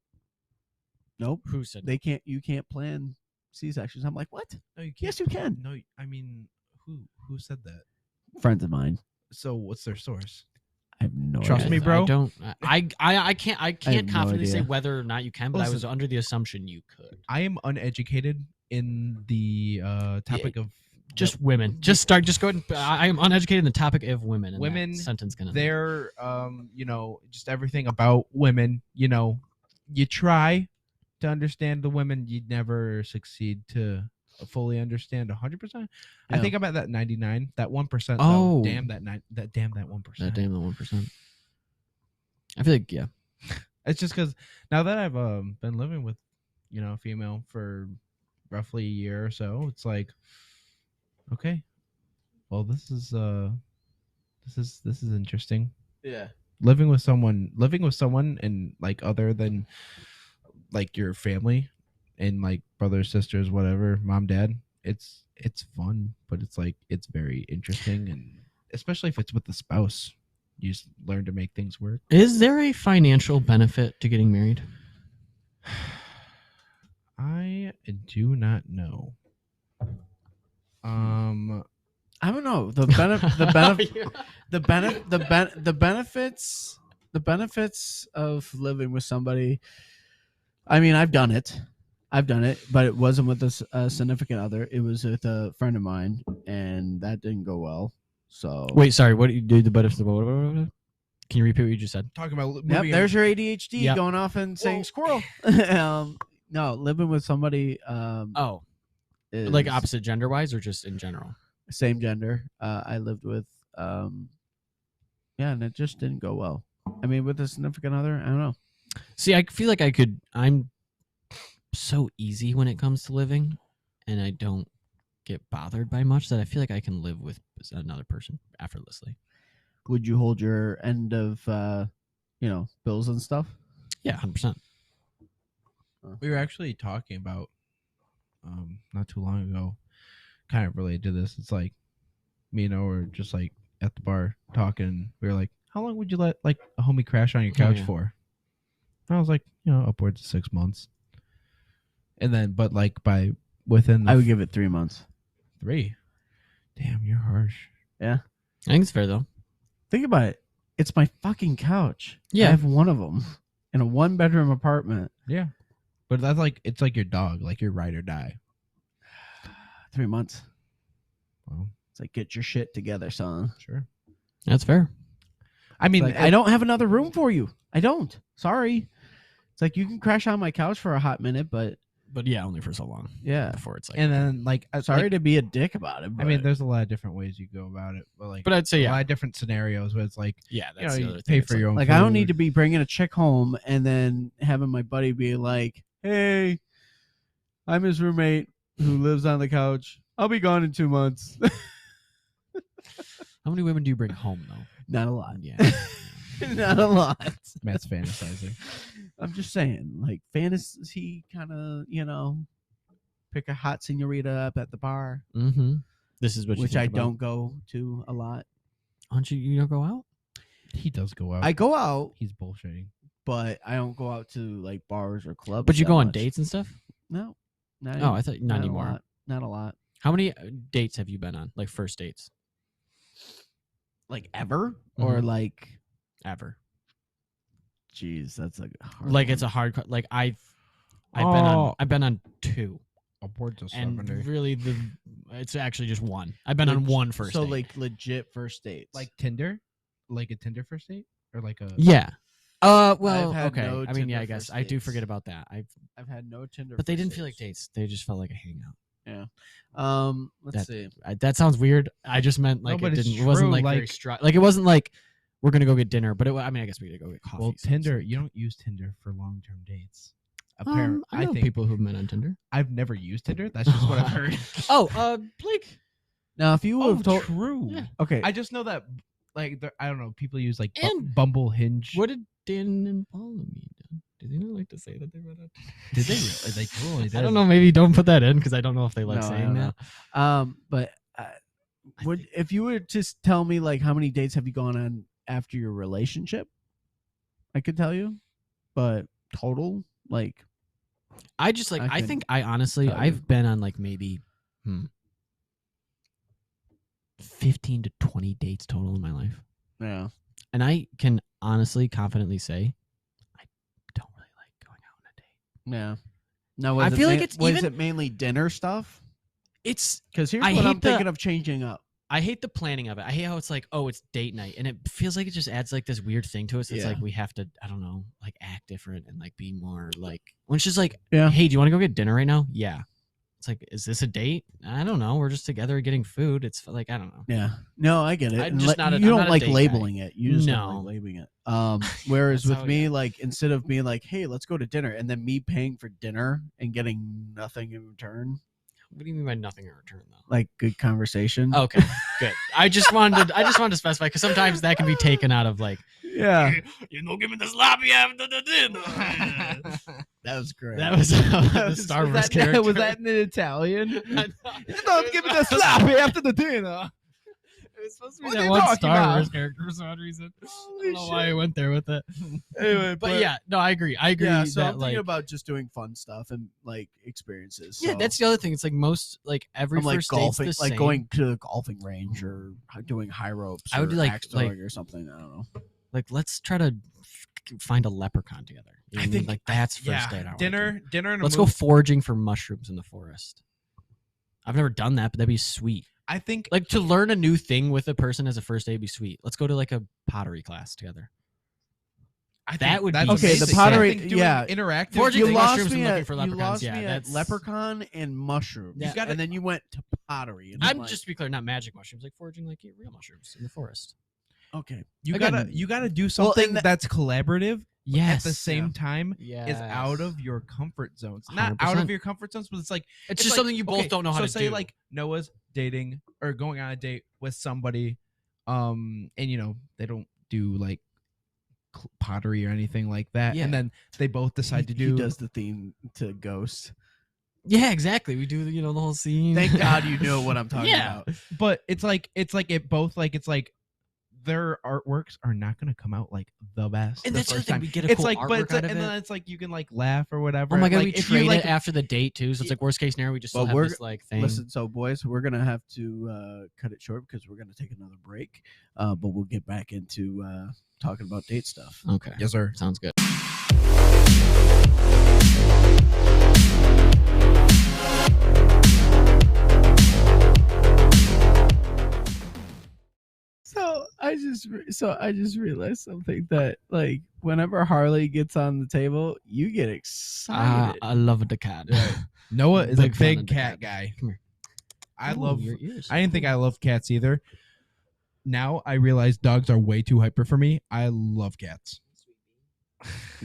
Who said they can't. You can't plan C-sections." I'm like, "What? No, you can't. Yes, you can." No, I mean, who said that? Friends of mine. So what's their source? I have no Trust idea. me, bro. I don't. I can't. I can't no confidently say idea. whether or not you can, but I was Listen. under the assumption you could. I am uneducated in the topic of Just women. Just go ahead. And, I am uneducated in the topic of women. And Women, that sentence gonna. their just everything about women. You try to understand the women, you never succeed to fully understand 100%. I Yeah. think I'm at that 99, that 1%. Oh. Damn that 1%. That damn the 1%. I feel like It's just because now that I've been living with a female for roughly a year or so, it's like, okay, well this is interesting. Yeah. living with someone and like other than like your family and like brothers, sisters, whatever, mom, dad, it's fun, but it's like it's very interesting, and especially if it's with the spouse, you just learn to make things work. Is there a financial benefit to getting married? I do not know. I don't know the benefits of living with somebody. I mean, I've done it, but it wasn't with a significant other. It was with a friend of mine, and that didn't go well. So Wait, sorry. What do you do? The benefits? Can you repeat what you just said? Talking about yep, there's your ADHD Yep. going off and saying squirrel. No, living with somebody. Oh, is like opposite gender wise, or just in general? same gender. I lived with. Yeah, and it just didn't go well. I mean, with a significant other, I don't know. See, I feel like I could. I'm so easy when it comes to living, and I don't get bothered by much that I feel like I can live with another person effortlessly. Would you hold your end of, bills and stuff? Yeah, 100%. We were actually talking about not too long ago, kind of related to this. It's like me and O were just like at the bar talking. We were like, how long would you let like a homie crash on your couch yeah. for? And I was like, upwards of 6 months. And then, but like by within the I would give it 3 months. 3. Damn, you're harsh. Yeah. I think it's fair though. Think about it. It's my fucking couch. Yeah. I have one of them in a 1-bedroom apartment. Yeah. But that's like, it's like your dog, like your ride or die. 3 months. Well, It's like, get your shit together, son. sure. That's fair. I mean, Like, I don't have another room for you. I don't. Sorry. It's like, you can crash on my couch for a hot minute, but But yeah, only for so long yeah. before it's like. and then like, Sorry like, to be a dick about it. I mean, but- there's a lot of different ways you go about it, but like, But I'd say a yeah, lot of different scenarios where it's like, yeah. you That's the know, other you thing. pay It's for your own. like, I don't food. need to be bringing a chick home and then having my buddy be like, hey, I'm his roommate who lives on the couch. I'll be gone in 2 months. How many women do you bring home though? Not a lot. Yeah. Not a lot. Matt's fantasizing. I'm just saying, like, fantasy kind of, pick a hot senorita up at the bar, Mm-hmm. This is what you which think I about. don't go to a lot. Aren't you? You don't go out? He does go out. I go out, He's bullshitting. but I don't go out to like bars or clubs. But you that go on much. dates and stuff? No. Not Oh, I thought not a anymore. lot. Not a lot. How many dates have you been on? Like first dates Like ever or Mhm. like, ever? geez, that's a hard Like one. it's a hard. Like I've Oh. been on 2, Upwards of and 70. really it's actually just one. I've been on one first. So date. like legit first dates. Like Tinder, like a Tinder first date, or like a yeah. Well, I've had okay. no I mean, yeah, Tinder I guess first I do dates. forget about that. I've had no Tinder, But they first didn't feel like dates. They just felt like a hangout. Let's see. That sounds weird. I just meant like but it it's didn't. It wasn't true, like very like- like it wasn't like we're gonna go get dinner. But I mean, I guess we could go get coffee. well, so Tinder. it's- You don't use Tinder for long-term dates. Apparently, I know think people who've met on Tinder. I've never used Tinder. That's just what I've heard. Oh, Blake. Now, if you would have told, true. Yeah. okay, I just know that, like, I don't know. People use like And- Bumble, Hinge. What did Dan and Paula meet? Did they not like to say that they met on Tinder? did they really? They totally did. I don't know. Maybe don't put that in because I don't know if they like No, I saying don't that. but would if you were to tell me like how many dates have you gone on after your relationship, I could tell you, but total like I just like. I I could think I honestly tell you. I've been on like maybe 15 to 20 dates total in my life. yeah. And I can honestly, confidently say, I don't really like going out on a date. Yeah. No, I feel like it's was even- it mainly dinner stuff? It's Because here's I what hate I'm the- thinking of changing up. I hate the planning of it. I hate how it's like, oh, it's date night, and it feels like it just adds like this weird thing to us. It's Yeah. like we have to, I don't know, like act different and like be more like when it's just like, Yeah. hey, do you want to go get dinner right now? Yeah. It's like, is this a date? I don't know. We're just together getting food. It's like I don't know. Yeah. No, I get it. I'm And just not a- you I'm don't not a like date guy. labeling it. You just don't No. like labeling it. Whereas That's with how- me, yeah. like instead of being like, hey, let's go to dinner, and then me paying for dinner and getting nothing in return, What do you mean by nothing in return though? like good conversation. Okay, good. I just wanted to specify because sometimes that can be taken out of like Yeah. Give me the sloppy after the dinner. That was great. That was the Star was Wars that, character. Was that in Italian? Don't give me the sloppy after the dinner. It was supposed to be What that are you one talking Star about? Wars character for some reason. I Holy don't know why I shit. went there with it. Anyway, But yeah, no, I agree. Yeah, so that, I'm like, thinking about just doing fun stuff and like experiences. yeah, so that's the other thing. It's like most, like every I'm like first date's golfing, the like same. going to the golfing range or doing high ropes. I would or do, like- axe throwing or something. I don't know. Like, let's try to find a leprechaun together. You know I what mean? think like that's first yeah, date. I wanna dinner, do. dinner, and Let's a go movie. foraging for mushrooms in the forest. I've never done that, but that'd be sweet. I think Like to learn a new thing with a person as a first date would be sweet. Let's go to like a pottery class together. That would that's be Okay, the amazing. pottery- I think doing yeah. interactive. Foraging You for things- lost mushrooms me and looking at for you leprechauns. lost Yeah, me at that's- leprechaun and mushrooms. Yeah. gotta- And then you went to pottery. And I'm like, just to be clear, not magic mushrooms, like foraging like real mushrooms in the forest. okay. You Again- you gotta do Well, something and that- that's collaborative Yes. at the same time yeah. is out of your comfort zones. Not out 100%. of your comfort zones, but it's like It's it's just like, something you both okay, don't know how so to say do. like Noah's dating or going on a date with somebody, and they don't do like pottery or anything like that, Yeah. and then they both decide to He do. does the theme to Ghost. Yeah, exactly. We do the whole scene. Thank God you know what I'm talking Yeah. about. But it's like it both like it's like their artworks are not going to come out like the best. And the that's the first thing. time. We get a It's cool like, but artwork it's out and of then it. it's like you can like laugh or whatever. Oh my god, like, we if you trade like, it after the date too. So it's like worst case scenario, we just still But have we're- this like thing. Listen, so boys, we're gonna have to cut it short because we're gonna take another break. But we'll get back into talking about date stuff. Okay. Yes, sir. Sounds good. So I just realized something that like whenever Harley gets on the table, you get excited. I love the cat. Noah is Big a fan big of the cat cat. guy. Come here. I Ooh, love. your ears. I didn't think I loved cats either. Now I realize dogs are way too hyper for me. I love cats.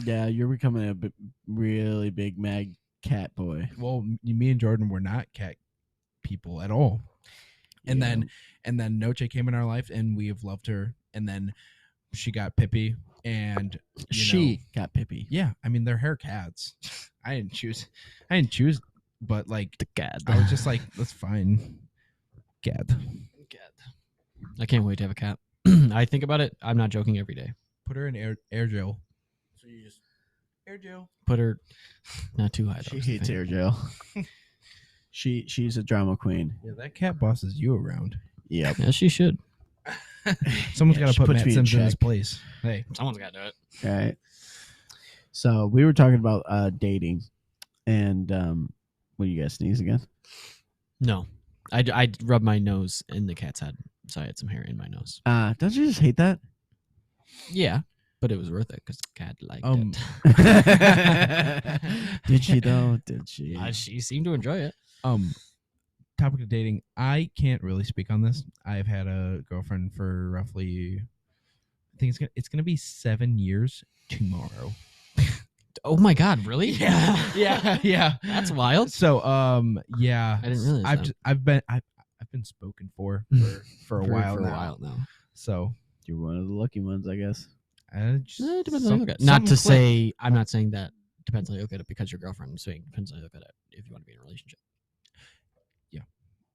Yeah, you're becoming a really big mad cat boy. Well, me and Jordan were not cat people at all. And Yeah. then Noche came in our life, and we have loved her. And then she got Pippi, and She got Pippi. yeah, I mean they're hair cats. I didn't choose, but like the cat. I was just like, that's fine. Cat. I can't wait to have a cat. I think about it. I'm not joking every day. Put her in air gel. So you just air gel. Put her not too high. Though, She is the hates thing. air gel. She's a drama queen. Yeah, that cat bosses you around. Yep. Yeah, she should. Someone's Yeah, got she to put puts Matt me in Sims in his check. place. Hey, Someone's got to do it. All right. So we were talking about dating, and what do you guys sneeze again? No, I rubbed my nose in the cat's head, so I had some hair in my nose. Don't you just hate that? Yeah, but it was worth it because the cat liked Did she though? Did she? it. She seemed to enjoy it. topic of dating. I can't really speak on this. I've had a girlfriend for roughly, I think it's gonna be 7 years tomorrow. Oh my god, really? yeah. That's wild. So yeah, I didn't realize I've been spoken for for a while now. So You're one of the lucky ones, I guess. Depends on how you look at it. Not to say I'm not saying that depends on how you look at it because your girlfriend. I'm saying depends on how you look at it if you want to be in a relationship.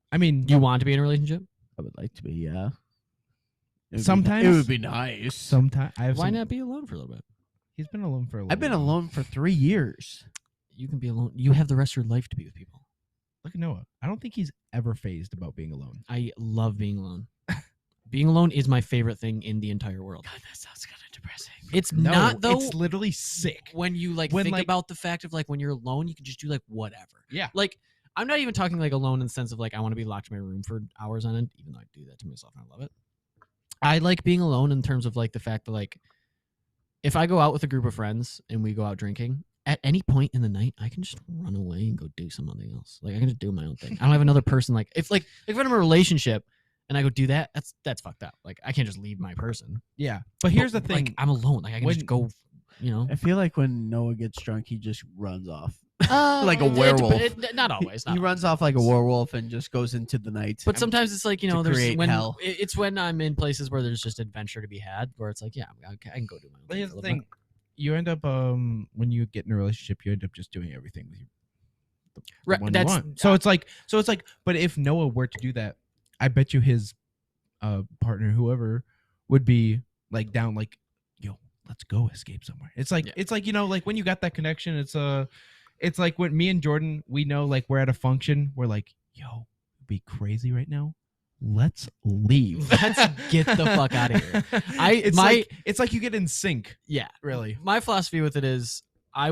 I mean, You want to be in a relationship? I would like to be, yeah. It would Sometimes- be, it would be nice. sometimes I have Why some- not be alone for a little bit? He's been alone for a little I've been while. alone for 3 years. You can be alone. You have the rest of your life to be with people. Look at Noah. I don't think he's ever phased about being alone. I love being alone. Being alone is my favorite thing in the entire world. God, that sounds kind of depressing. It's No, not though. it's literally sick. When you when, think like- about the fact of like when you're alone, you can just do like whatever. Yeah. Like I'm not even talking like alone in the sense of like I want to be locked in my room for hours on end, even though I do that to myself and I love it. I like being alone in terms of like the fact that like if I go out with a group of friends and we go out drinking, at any point in the night, I can just run away and go do something else. Like I can just do my own thing. I don't have another person like if I'm in a relationship and I go do that, that's fucked up. Like I can't just leave my person. Yeah. But here's the thing. Like, I'm alone. Like I can When- just go, you know. I feel like when Noah gets drunk, he just runs off. Like a werewolf. Not always. He runs off like a werewolf and just goes into the night. But sometimes it's like, To there's create when hell. it's when I'm in places where there's just adventure to be had, where it's like, yeah, I can go do my own But thing here's for the a little thing: you end up when you get in a relationship, you end up just doing everything with the Right, one you that's- want. So it's like, but if Noah were to do that, I bet you his partner, whoever, would be like down, like, yo, let's go escape somewhere. It's like Yeah. it's like like when you got that connection, it's like when me and Jordan, we know, like, we're at a function, we're like, yo, be crazy right now. Let's leave. Let's get the fuck out of here. It's like you get in sync, Yeah. really. My philosophy with it is I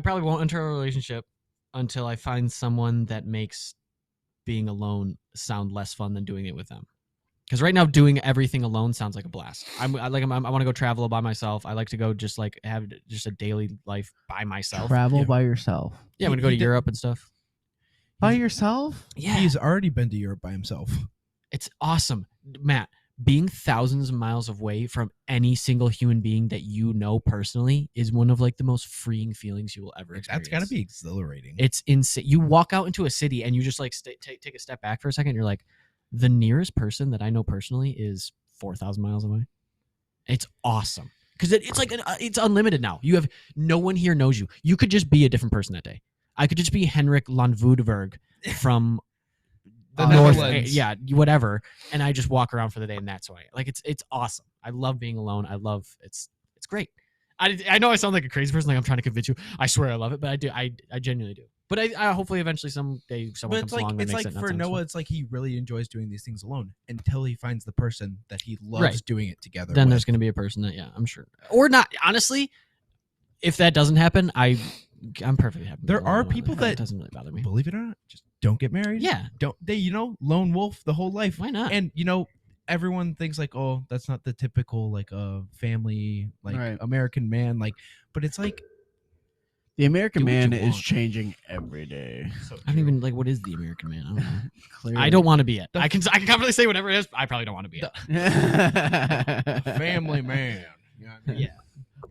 probably won't enter a relationship until I find someone that makes being alone sound less fun than doing it with them. Because right now, doing everything alone sounds like a blast. I want to go travel by myself. I like to go just like have just a daily life by myself. Travel Yeah. by yourself. Yeah, I'm gonna go to Europe and stuff. By yourself? Yeah, He's already been to Europe by himself. it's awesome, Matt. Being thousands of miles away from any single human being that you know personally is one of like the most freeing feelings you will ever experience. That's got to be exhilarating. It's insane. You walk out into a city and you just like take a step back for a second. You're like, the nearest person that I know personally is 4,000 miles away. It's awesome because it's like it's unlimited now. You have no one here knows you. You could just be a different person that day. I could just be Henrik Landvoodberg from The North, Netherlands. yeah, whatever, and I just walk around for the day, and that's why. Like it's awesome. I love being alone. It's great. I know I sound like a crazy person, like I'm trying to convince you. I swear I love it, but I do. I genuinely do. But I hopefully eventually someday someone But comes along that it's makes like it not for so much Noah, fun. it's like he really enjoys doing these things alone until he finds the person that he loves Right. doing it together. Then with. there's going to be a person that, yeah, I'm sure, or not. Honestly, if that doesn't happen, I'm perfectly happy. There with are alone. people It that- doesn't really bother me. Believe it or not, just don't get married. Yeah, Don't they? Lone wolf the whole life. why not? And everyone thinks like, oh, that's not the typical like family like Right. American man. Like, but it's like The American Do what man you is want. changing every day. I don't even like what is the American man. I don't know. Clearly. I don't want to be it. I can confidently say whatever it is. I probably don't want to be it. family man. You know what I mean? Yeah.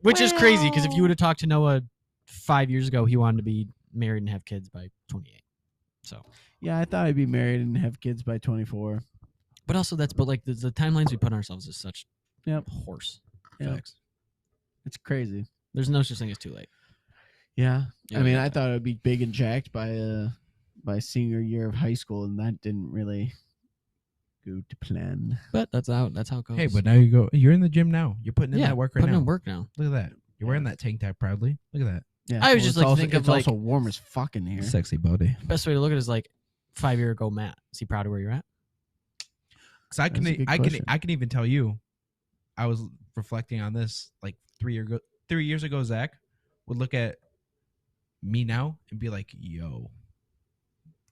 Which is crazy because if you would have talked to Noah 5 years ago, he wanted to be married and have kids by 28. So, Yeah, I thought I'd be married and have kids by 24. but also but like the timelines we put on ourselves is such Yep. horse. Yep. Facts. It's crazy. There's no such thing as too late. Yeah. Yeah, I mean, yeah. I thought it would be big and jacked by senior year of high school, and that didn't really go to plan. But that's how it goes. Hey, but now you're in the gym now. You're putting in yeah, that work right putting now. in work now. Look at that. You're wearing that tank top proudly. Look at that. Yeah, I was just it's like to also, think of, it's like- also warm as fuck in here. Sexy body. Best way to look at it is like 5 year ago, Matt. Is he proud of where you're at? Because I That's a good can question. I can even tell you, I was reflecting on this like 3 years ago. Zach would look at me now and be like, "Yo,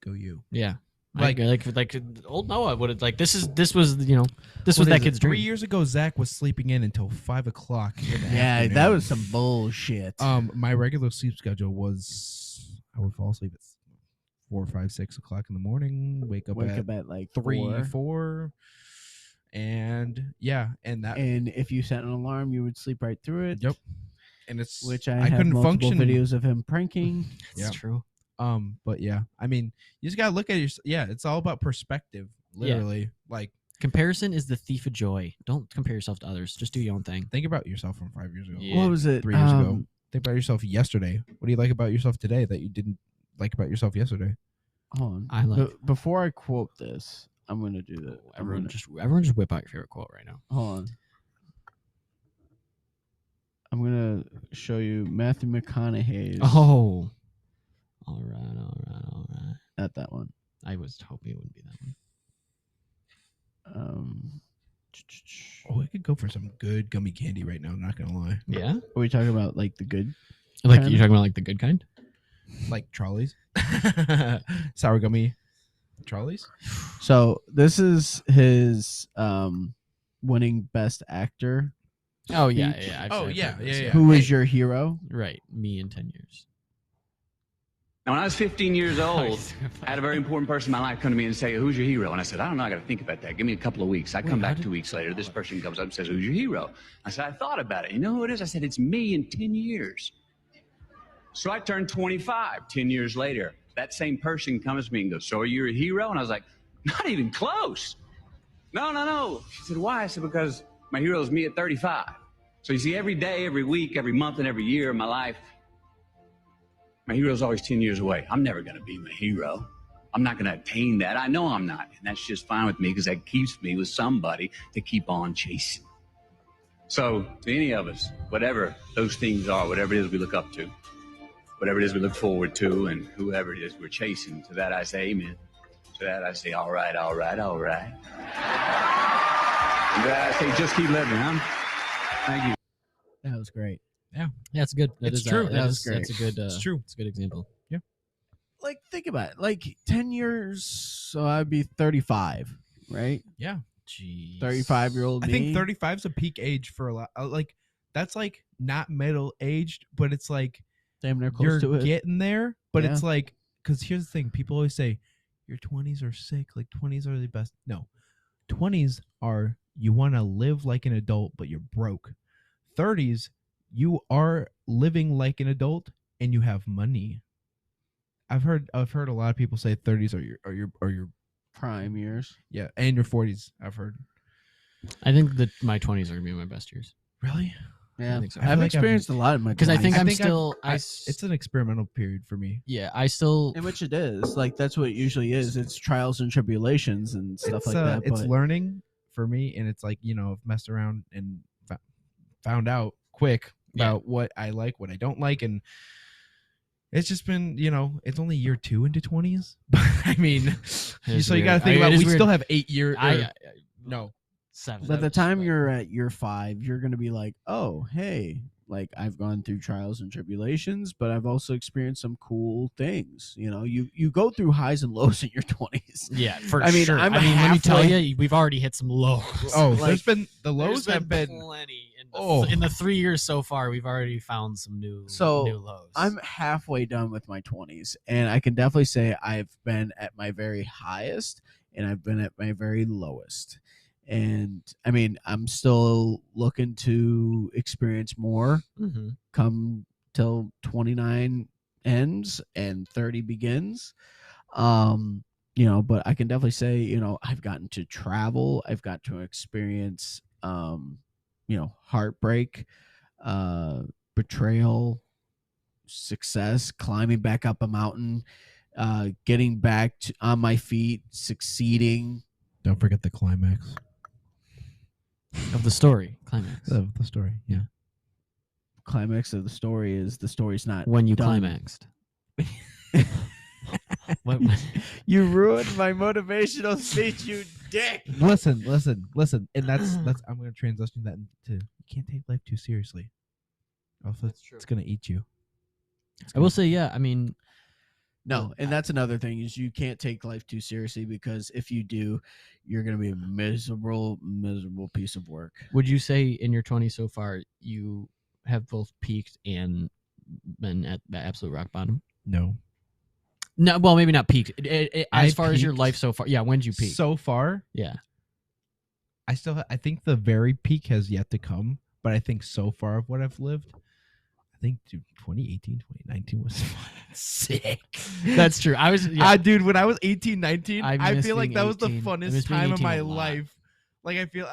go you." Yeah. Like- Like old Noah would have like this was this was What that is it? kid's dream. 3 years ago, Zach was sleeping in until 5 o'clock. In the Yeah, afternoon. that was some bullshit. My regular sleep schedule was I would fall asleep at 4, 5, 6 o'clock in the morning. Wake up at like 3, 4. 4, and yeah, and that And if you set an alarm, you would sleep right through it. yep, and it's Which I have couldn't multiple function. videos of him pranking. It's Yeah. true. But yeah, I mean, you just gotta look at your. Yeah, it's all about perspective. Yeah. Literally, like Comparison is the thief of joy. Don't compare yourself to others. Just do your own thing. think about yourself from 5 years ago, Yeah. What was it? 3 years ago. Think about yourself yesterday. What do you like about yourself today that you didn't like about yourself yesterday? Hold on. I like- Before I quote this, I'm gonna do that. Everyone just whip out your favorite quote right now. Hold on. I'm gonna show you Matthew McConaughey's. Oh. All right. Not that one. I was hoping it wouldn't be that one. Oh, I could go for some good gummy candy right now. Not gonna lie, Yeah? Are we talking about like the good? Like Kind you're talking about like the good kind? like trolleys, sour gummy trolleys. So this is his winning best actor. Oh yeah, Speech. yeah. Oh, I've yeah, heard this, yeah. Who is your hero? Right. Me in 10 years. Now, when I was 15 years old, I had a very important person in my life come to me and say, "Who's your hero?" And I said, "I don't know. I got to think about that. Give me a couple of weeks." I come how back did- 2 weeks later. This person comes up and says, "Who's your hero?" I said, "I thought about it. You know who it is?" I said, "It's me in 10 years." So I turned 25 10 years later. That same person comes to me and goes, so are you a hero? And I was like, not even close. No. She said, why? I said, because my hero is me at 35. So you see, every day, every week, every month, and every year of my life, my hero is always 10 years away. I'm never going to be my hero. I'm not going to attain that. I know I'm not. And that's just fine with me because that keeps me with somebody to keep on chasing. So to any of us, whatever those things are, whatever it is we look up to, whatever it is we look forward to, and whoever it is we're chasing, to that I say amen. To that I say, all right. And to that I say, just keep living, huh? Thank you. That was great. Yeah, it's good. It's true. That was great. That's a good. It's true. It's a good example. Like, think about it. Like 10 years, so I'd be 35, right? Yeah. Jeez. 35-year-old I me. think 35 is a peak age for a lot. Like, that's like not middle aged, but it's like Damn near close you're to it. getting there. But Yeah. it's like, because here's the thing: people always say your 20s are sick. Like 20s are the best. No, 20s are you want to live like an adult, but you're broke. 30s, you are living like an adult and you have money. I've heard a lot of people say 30s are your Prime years. yeah, and your 40s. I've heard. I think that my 20s are gonna be my best years. Really? Yeah, think so. I feel I've like experienced a lot in my Because I 20s. think I I'm think still. it's an experimental period for me. Yeah, I still. in which it is. Like, that's what it usually is. It's trials and tribulations and stuff It's, like that. It's but learning for me, and it's like, I've messed around and found out quick Yeah. about what I like, what I don't like, and it's just been, it's only year 2 into 20s. But I mean, is so you got to weird. think It about is we weird. still have 8 years. No, 7. by the time you're at year 5, you're going to be like, oh, hey, like, I've gone through trials and tribulations, but I've also experienced some cool things. You go through highs and lows in your 20s. Yeah, for I mean, sure. I'm let me tell halfway- you, we've already hit some lows. Oh, like, there's been the lows There's have been plenty Oh. in the 3 years so far. We've already found some new lows. I'm halfway done with my 20s, and I can definitely say I've been at my very highest and I've been at my very lowest. And I mean, I'm still looking to experience more Mhm. come till 29 ends and 30 begins. But I can definitely say, I've gotten to travel, I've got to experience heartbreak, betrayal, success, climbing back up a mountain, getting back on my feet, succeeding. Don't forget the climax Of the story climax. of the story. Yeah. Climax of the story is the story's not When you done. climaxed. What- You ruined my motivational speech, you dick. Listen, and that's I'm gonna transition that into you can't take life too seriously. Also, it's gonna eat you. I will say, yeah. I mean, No, and that's another thing is you can't take life too seriously, because if you do, you're gonna be a miserable piece of work. would you say in your 20s so far you have both peaked and been at the absolute rock bottom? No. No, well, maybe not peaked. I As far as your peaked life so far, yeah. When did you peak? So far, Yeah. I think the very peak has yet to come, but I think so far of what I've lived, I think 2018, 2019 was sick. That's true. I was, yeah. Dude, when I was 18, 19, I I miss feel like being that was the 18. I miss funnest being time of 18 my a lot. life. Like, I feel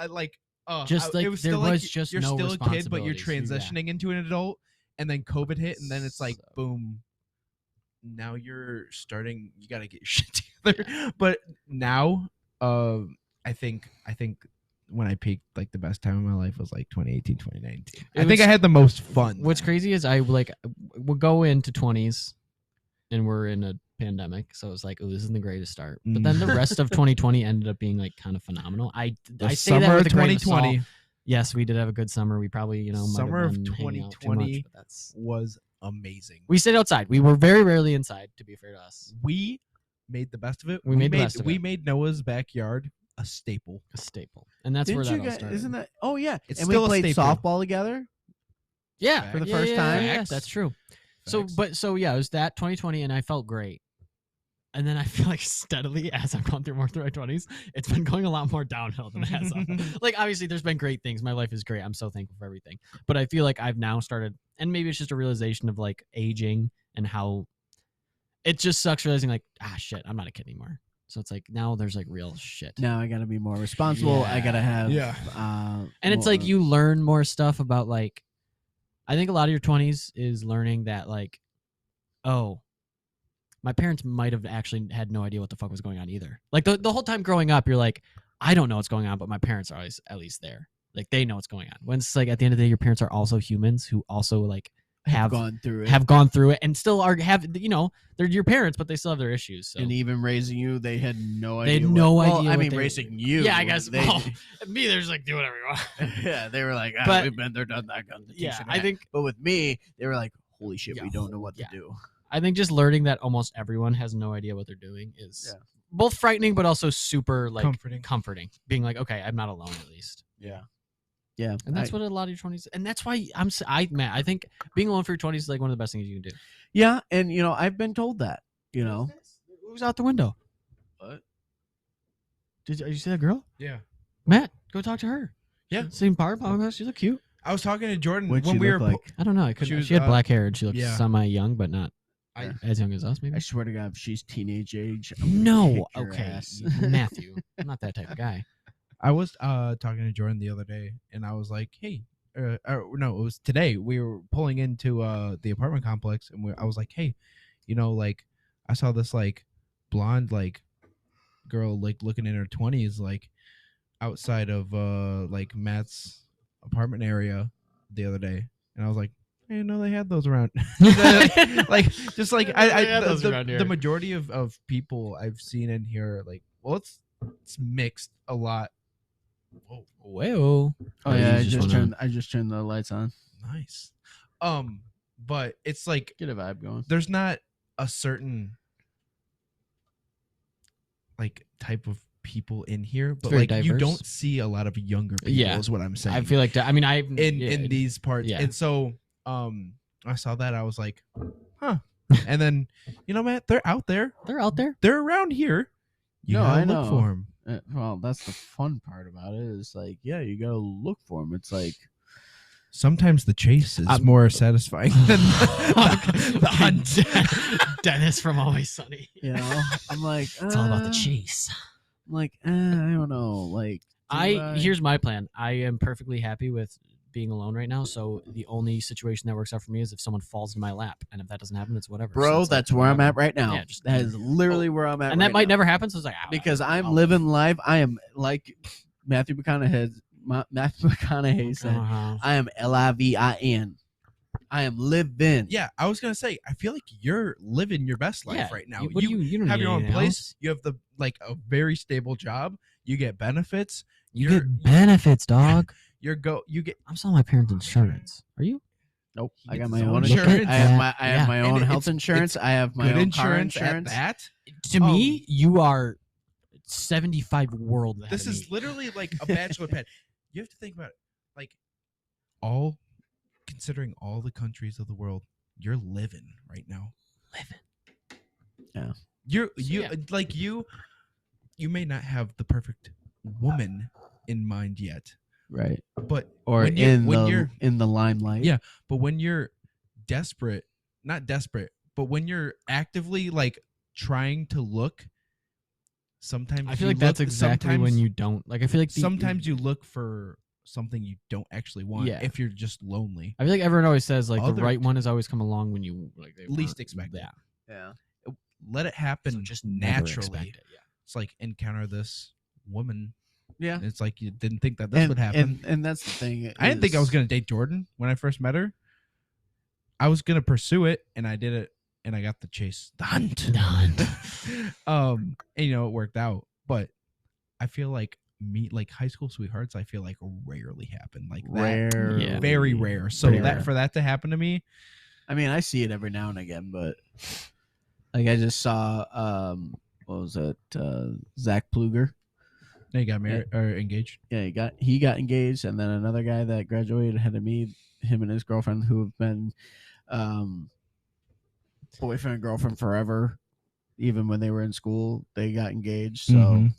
Just it like was there still was like just you're no still a kid, but you're responsibilities. Yeah. transitioning into an adult, and then COVID hit, and then it's like, So- boom. Now you're starting. You got to get your shit together. But now, I think when I peaked, like the best time of my life was like 2018, 2019. I think I had the most fun. What's crazy is we'll go into 20s and we're in a pandemic, so it's like, oh, this isn't the greatest start. But then the rest of 2020 ended up being like kind of phenomenal. I say summer that with of a grain of salt. 2020 Yes, we did have a good summer. We probably, might Summer have of been hanging out too 2020 much, but that's was amazing. we stayed outside. We were very rarely inside, to be fair to us. We made the best of it. We made the best of we it. made Noah's backyard a staple. A staple, and that's Didn't where that you all guys? started. Isn't that? Oh yeah, It's and still we a played staple. softball together. Yeah, For the yeah, first yeah, time? Yeah, Facts. that's true. So, Facts. but so yeah, it was that 2020, and I felt great. And then I feel like steadily as I've gone through my 20s, it's been going a lot more downhill than it has up. Like, obviously, there's been great things. My life is great. I'm so thankful for everything. But I feel like I've now started, and maybe it's just a realization of like aging and how it just sucks realizing like, shit, I'm not a kid anymore. So it's like now there's like real shit. Now I gotta be more responsible. I gotta have And it's like you learn more stuff about like, I think a lot of your 20s is learning that like, oh, my parents might have actually had no idea what the fuck was going on either. Like the whole time growing up, you're like, I don't know what's going on, but my parents are always at least there. Like they know what's going on. When it's like at the end of the day, your parents are also humans who also like have gone through it, and still they're your parents, but they still have their issues. So. And even raising you, they had no idea. They had no idea. Well, I mean, raising you. Yeah, I guess. Me, there's like do whatever you want. Yeah, they were like, but, we've been there, done that. Gun the yeah, I think. But with me, they were like, holy shit, we don't know what to do. I think just learning that almost everyone has no idea what they're doing is both frightening, but also super like comforting. Being like, okay, I'm not alone at least. Yeah. And that's what a lot of your 20s, and that's why I think being alone for your 20s is like one of the best things you can do. Yeah, and I've been told that. Who's out the window? What? Did you see that girl? Yeah. Matt, go talk to her. Yeah. Same part. She looked cute. I was talking to Jordan What'd when she we look were. like? I don't know. She had black hair and she looked semi young, but not I- as young as us. Maybe. I swear to God, if she's teenage age, No. kick your Okay. ass. Matthew. I'm not that type of guy. I was talking to Jordan the other day, and I was like, "Hey, no, it was today. We were pulling into the apartment complex, and I was like, hey, like I saw this like blonde like girl like looking in her 20s like outside of like Matt's apartment area the other day, and I was like, hey, no, they had those around. Like just like the majority of people I've seen in here, like, well, it's mixed a lot. Whoa. Oh yeah, I just turned the lights on. Nice. But it's like Get a vibe going. there's not a certain like type of people in here, but like you diverse. don't see a lot of younger people. Yeah. Is what I'm saying. I feel like that. I mean, in these parts, yeah. and so I saw that, I was like, huh. And then Matt, they're out there. They're out there. They're around here. You No, gotta I look know. for them. Well, that's the fun part about it. Is like, yeah, you gotta look for them. It's like Sometimes the chase is more satisfying than the hunt. Dennis from Always Sunny. I'm like, It's all about the chase. I'm like, I don't know. Like, Here's my plan. I am perfectly happy with being alone right now. So the only situation that works out for me is if someone falls in my lap, and if that doesn't happen, it's whatever. bro, so that's where I'm at right now. Yeah, that is literally where I'm at. and right that might now. never happen. So it's like because I'm living life. I am like Matthew McConaughey said. I am LIVIN. I am living. Yeah, I was gonna say, I feel like you're living your best life right now. You don't have need your own anything place. else. You have a very stable job. You get benefits. You get benefits, dog. You get. I'm selling my parents' insurance. Are you? Nope. He I got gets my his own own insurance. insurance. I have my own And health it's insurance. I have my good own car insurance insurance. at that. To me, you are 75 world ahead This of is me. literally like a bachelor pad. You have to think about it. Like, considering all the countries of the world, you're living right now. Yeah. You may not have the perfect woman in mind yet, Right. but Or when you're in the limelight. Yeah. but when you're not desperate, but when you're actively like trying to look, sometimes I feel like that's exactly when you don't like. I feel like sometimes you look for something you don't actually want. Yeah. If you're just lonely, I feel like everyone always says like the Other- right one has always come along when you like they Least weren't. expect it. Yeah. Yeah. let it happen So just never naturally. expect it, yeah. It's like encounter this woman. Yeah. It's like you didn't think that this would happen. And that's the thing. I didn't think I was gonna date Jordan when I first met her. I was gonna pursue it, and I did it, and I got the chase, the hunt. And it worked out. But I feel like high school sweethearts, I feel like rarely happen. Like that, rare. Yeah. very rare. So Pretty rare. for that to happen to me, I mean, I see it every now and again, but like I just saw what was it? Zach Pluger. they got married or engaged. Yeah, he got engaged, and then another guy that graduated ahead of me, him and his girlfriend, who have been boyfriend and girlfriend forever. even when they were in school, they got engaged. So Mhm.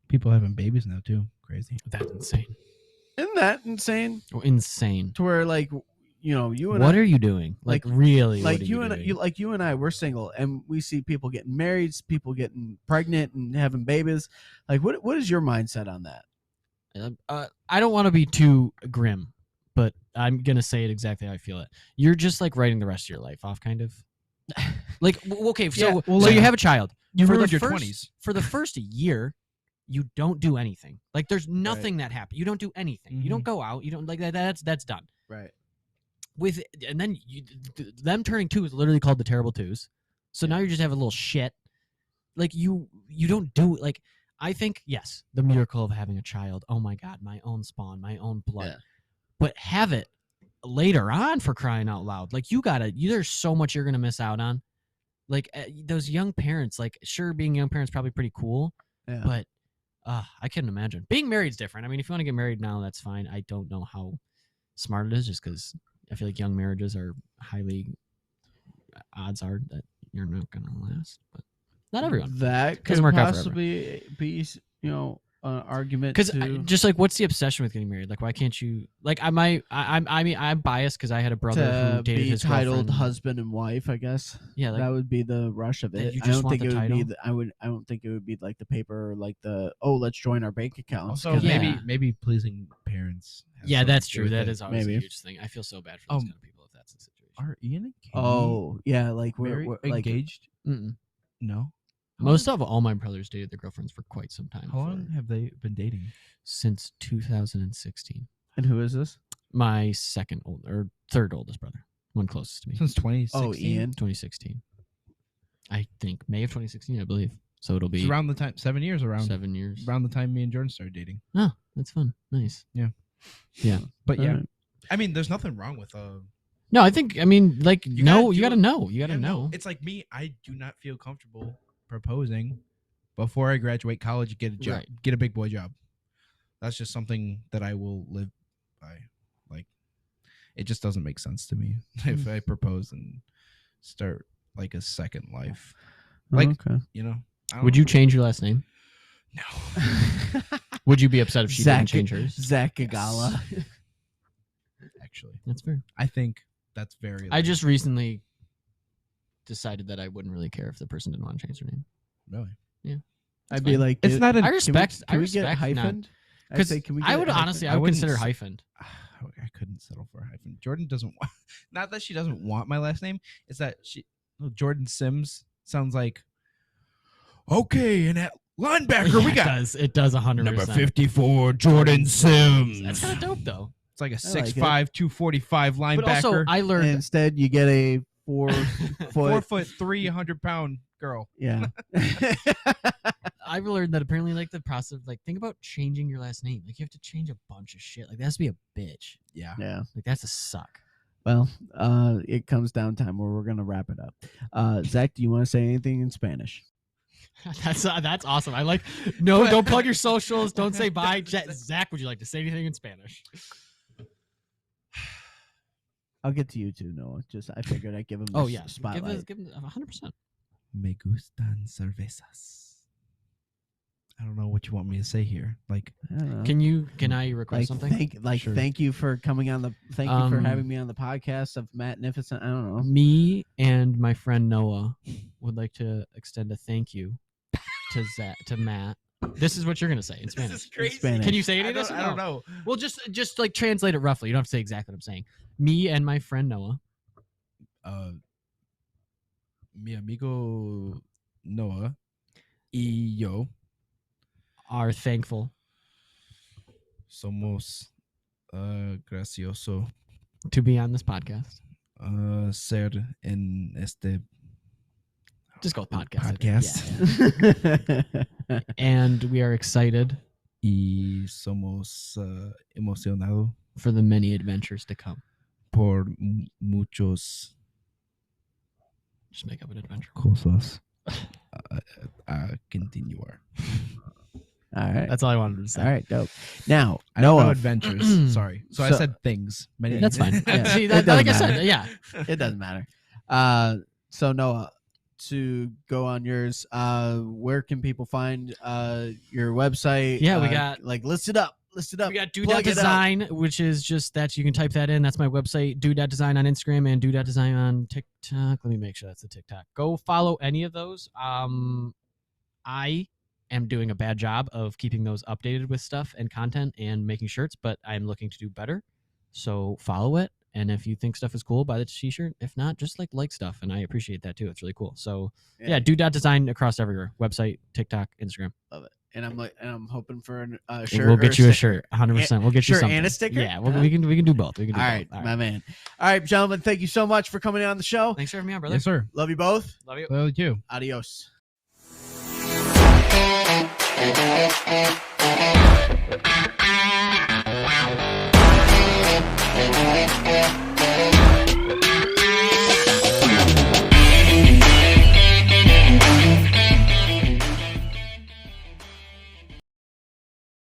People having babies now too. Crazy. That's insane. isn't that insane? Insane. To where like you know you and What I, are you doing? Like, like- really? like what are you and doing? you like you and I, we're single, and we see people getting married, people getting pregnant and having babies. Like, what is your mindset on that? I don't want to be too grim, but I'm gonna say it exactly how I feel it. You're just like writing the rest of your life off, kind of. Like, okay, so Yeah, well, so like, you have a child. You For the ruined your first- 20s. For the first year, you don't do anything. Like, there's nothing that happens. You don't do anything. You don't go out. You don't like that. That's done. Right. And then them turning 2 is literally called the terrible twos. So now you just have a little shit. Like you don't do like. I think yes, the miracle of having a child. Oh my God, my own spawn, my own blood. Yeah. But have it later on, for crying out loud. Like there's so much you're gonna miss out on. Like those young parents. Like sure, being young parents probably pretty cool, Yeah. but I couldn't imagine. Being married's different. I mean, if you want to get married now, that's fine. I don't know how smart it is, just because I feel like young marriages are highly odds are that you're not gonna last, but not everyone. That could Doesn't work out forever. possibly be, an argument. Because to, just like, what's the obsession with getting married? Like, why can't you? Like, I mean, I'm biased because I had a brother who to dated be his titled girlfriend. husband and wife, I guess. Yeah, like, that would be the rush of that it. you I just don't want think the it would be. title? I don't think it would be like the paper, or like the let's join our bank accounts. Also, 'cause Yeah. maybe pleasing parents. has yeah, something that's to do true. with That it. is always Maybe. a huge thing. I feel so bad for those kind of people if that's the situation. Are Ian and Katie Oh yeah, like we're like engaged? Mm-mm. No. Most of all my brothers dated their girlfriends for quite some time. How long have they been dating? Since 2016. And who is this? My third oldest brother, one closest to me. Since 2016. Oh, Ian. 2016. I think May of 2016, I believe. So it'll It's be around the time 7 years around 7 years. around the time me and Jordan started dating. Oh, that's fun. Nice. But yeah, Alright. I mean, there's nothing wrong with No, I mean, like, You no, gotta you do gotta it. know. You gotta Yeah, no, know. It's like me. I do not feel comfortable proposing before I graduate college and get a job, Right. get a big boy job. That's just something that I will live by. Like, it just doesn't make sense to me if I propose and start like a second life. Like, okay. you know, I don't Would know. you change your last name? No, Would you be upset if she Zac- didn't change hers? Zac Gagala. actually, That's fair. I think that's very. I just recently decided that I wouldn't really care if the person didn't want to change their name. really. I'd be fine. like, It's not an. I respect. Can I we get respect hyphened? I'd because say, can we I get would it hyphened? honestly, I I would wouldn't consider s- hyphened. I couldn't settle for a hyphen. Jordan doesn't want. Not that she doesn't want my last name. It's that Jordan Sims sounds like. Okay, and at linebacker we Yeah, got It does 100%. number 54, Jordan Sims. That's kind of dope though. It's like a I like 6'5", it. 245 linebacker. But also, I And learned. instead, you get a 4 foot. 4'3", 100-pound girl. Yeah. I've learned that apparently, like, the process of, like, think about changing your last name. Like, you have to change a bunch of shit. Like, that has to be a bitch. Yeah. yeah. Like, that's a suck. Well, it comes down time where we're gonna wrap it up. Zach, do you want to say anything in Spanish? That's awesome. I like. No, don't plug your socials. Don't say bye. Zach, would you like to say anything in Spanish? I'll get to you too, Noah. Just I figured I'd give him. Oh this yeah, spotlight. give him 100%. Me gustan cervezas. I don't know what you want me to say here. Like, I don't know. Can I request like something? Sure. thank you for coming on the thank you for Um, having me on the podcast of Magnificent. I don't know. Me and my friend Noah would like to extend a thank you to Matt. This is what you're gonna say in Spanish. This is crazy. Spanish. Can you say any of this? or I don't no? know. Well, just like translate it roughly. You don't have to say exactly what I'm saying. Me and my friend Noah Mi amigo Noah y yo are thankful somos gracioso to be on this podcast. ser en este Just go with podcast. I think. podcast Yeah. And we are excited y somos emocionados for the many adventures to come. por muchos Just make up an adventure. cosas a continuar. All right. That's all I wanted to say. All right. Dope. Now, I don't know Noah. adventures. Sorry. So I So- said things. Many That's fine. Yeah, See, it that, doesn't like I said, matter. yeah. It doesn't matter. So Noah, to go on yours, where can people find your website? Yeah, we got like list it up. We got DOOD.Design, which is just that you can type that in. That's my website. DOOD.Design on Instagram and DOOD.Design on TikTok. Let me make sure that's a TikTok. Go follow any of those. I am doing a bad job of keeping those updated with stuff and content and making shirts, but I'm looking to do better. So follow it. And if you think stuff is cool, buy the t-shirt. If not, just like stuff. And I appreciate that too. It's really cool. So yeah, DOOD.Design across everywhere. Website, TikTok, Instagram. Love it. And I'm hoping for a shirt. We'll get you a shirt, 100%. We'll get you shirt something. And a sticker. Yeah, we can do both. We can do All both. right, my man. All right, gentlemen, thank you so much for coming on the show. Thanks for having me on, brother. Yes, sir. Love you both. Love you. Love you. Adios.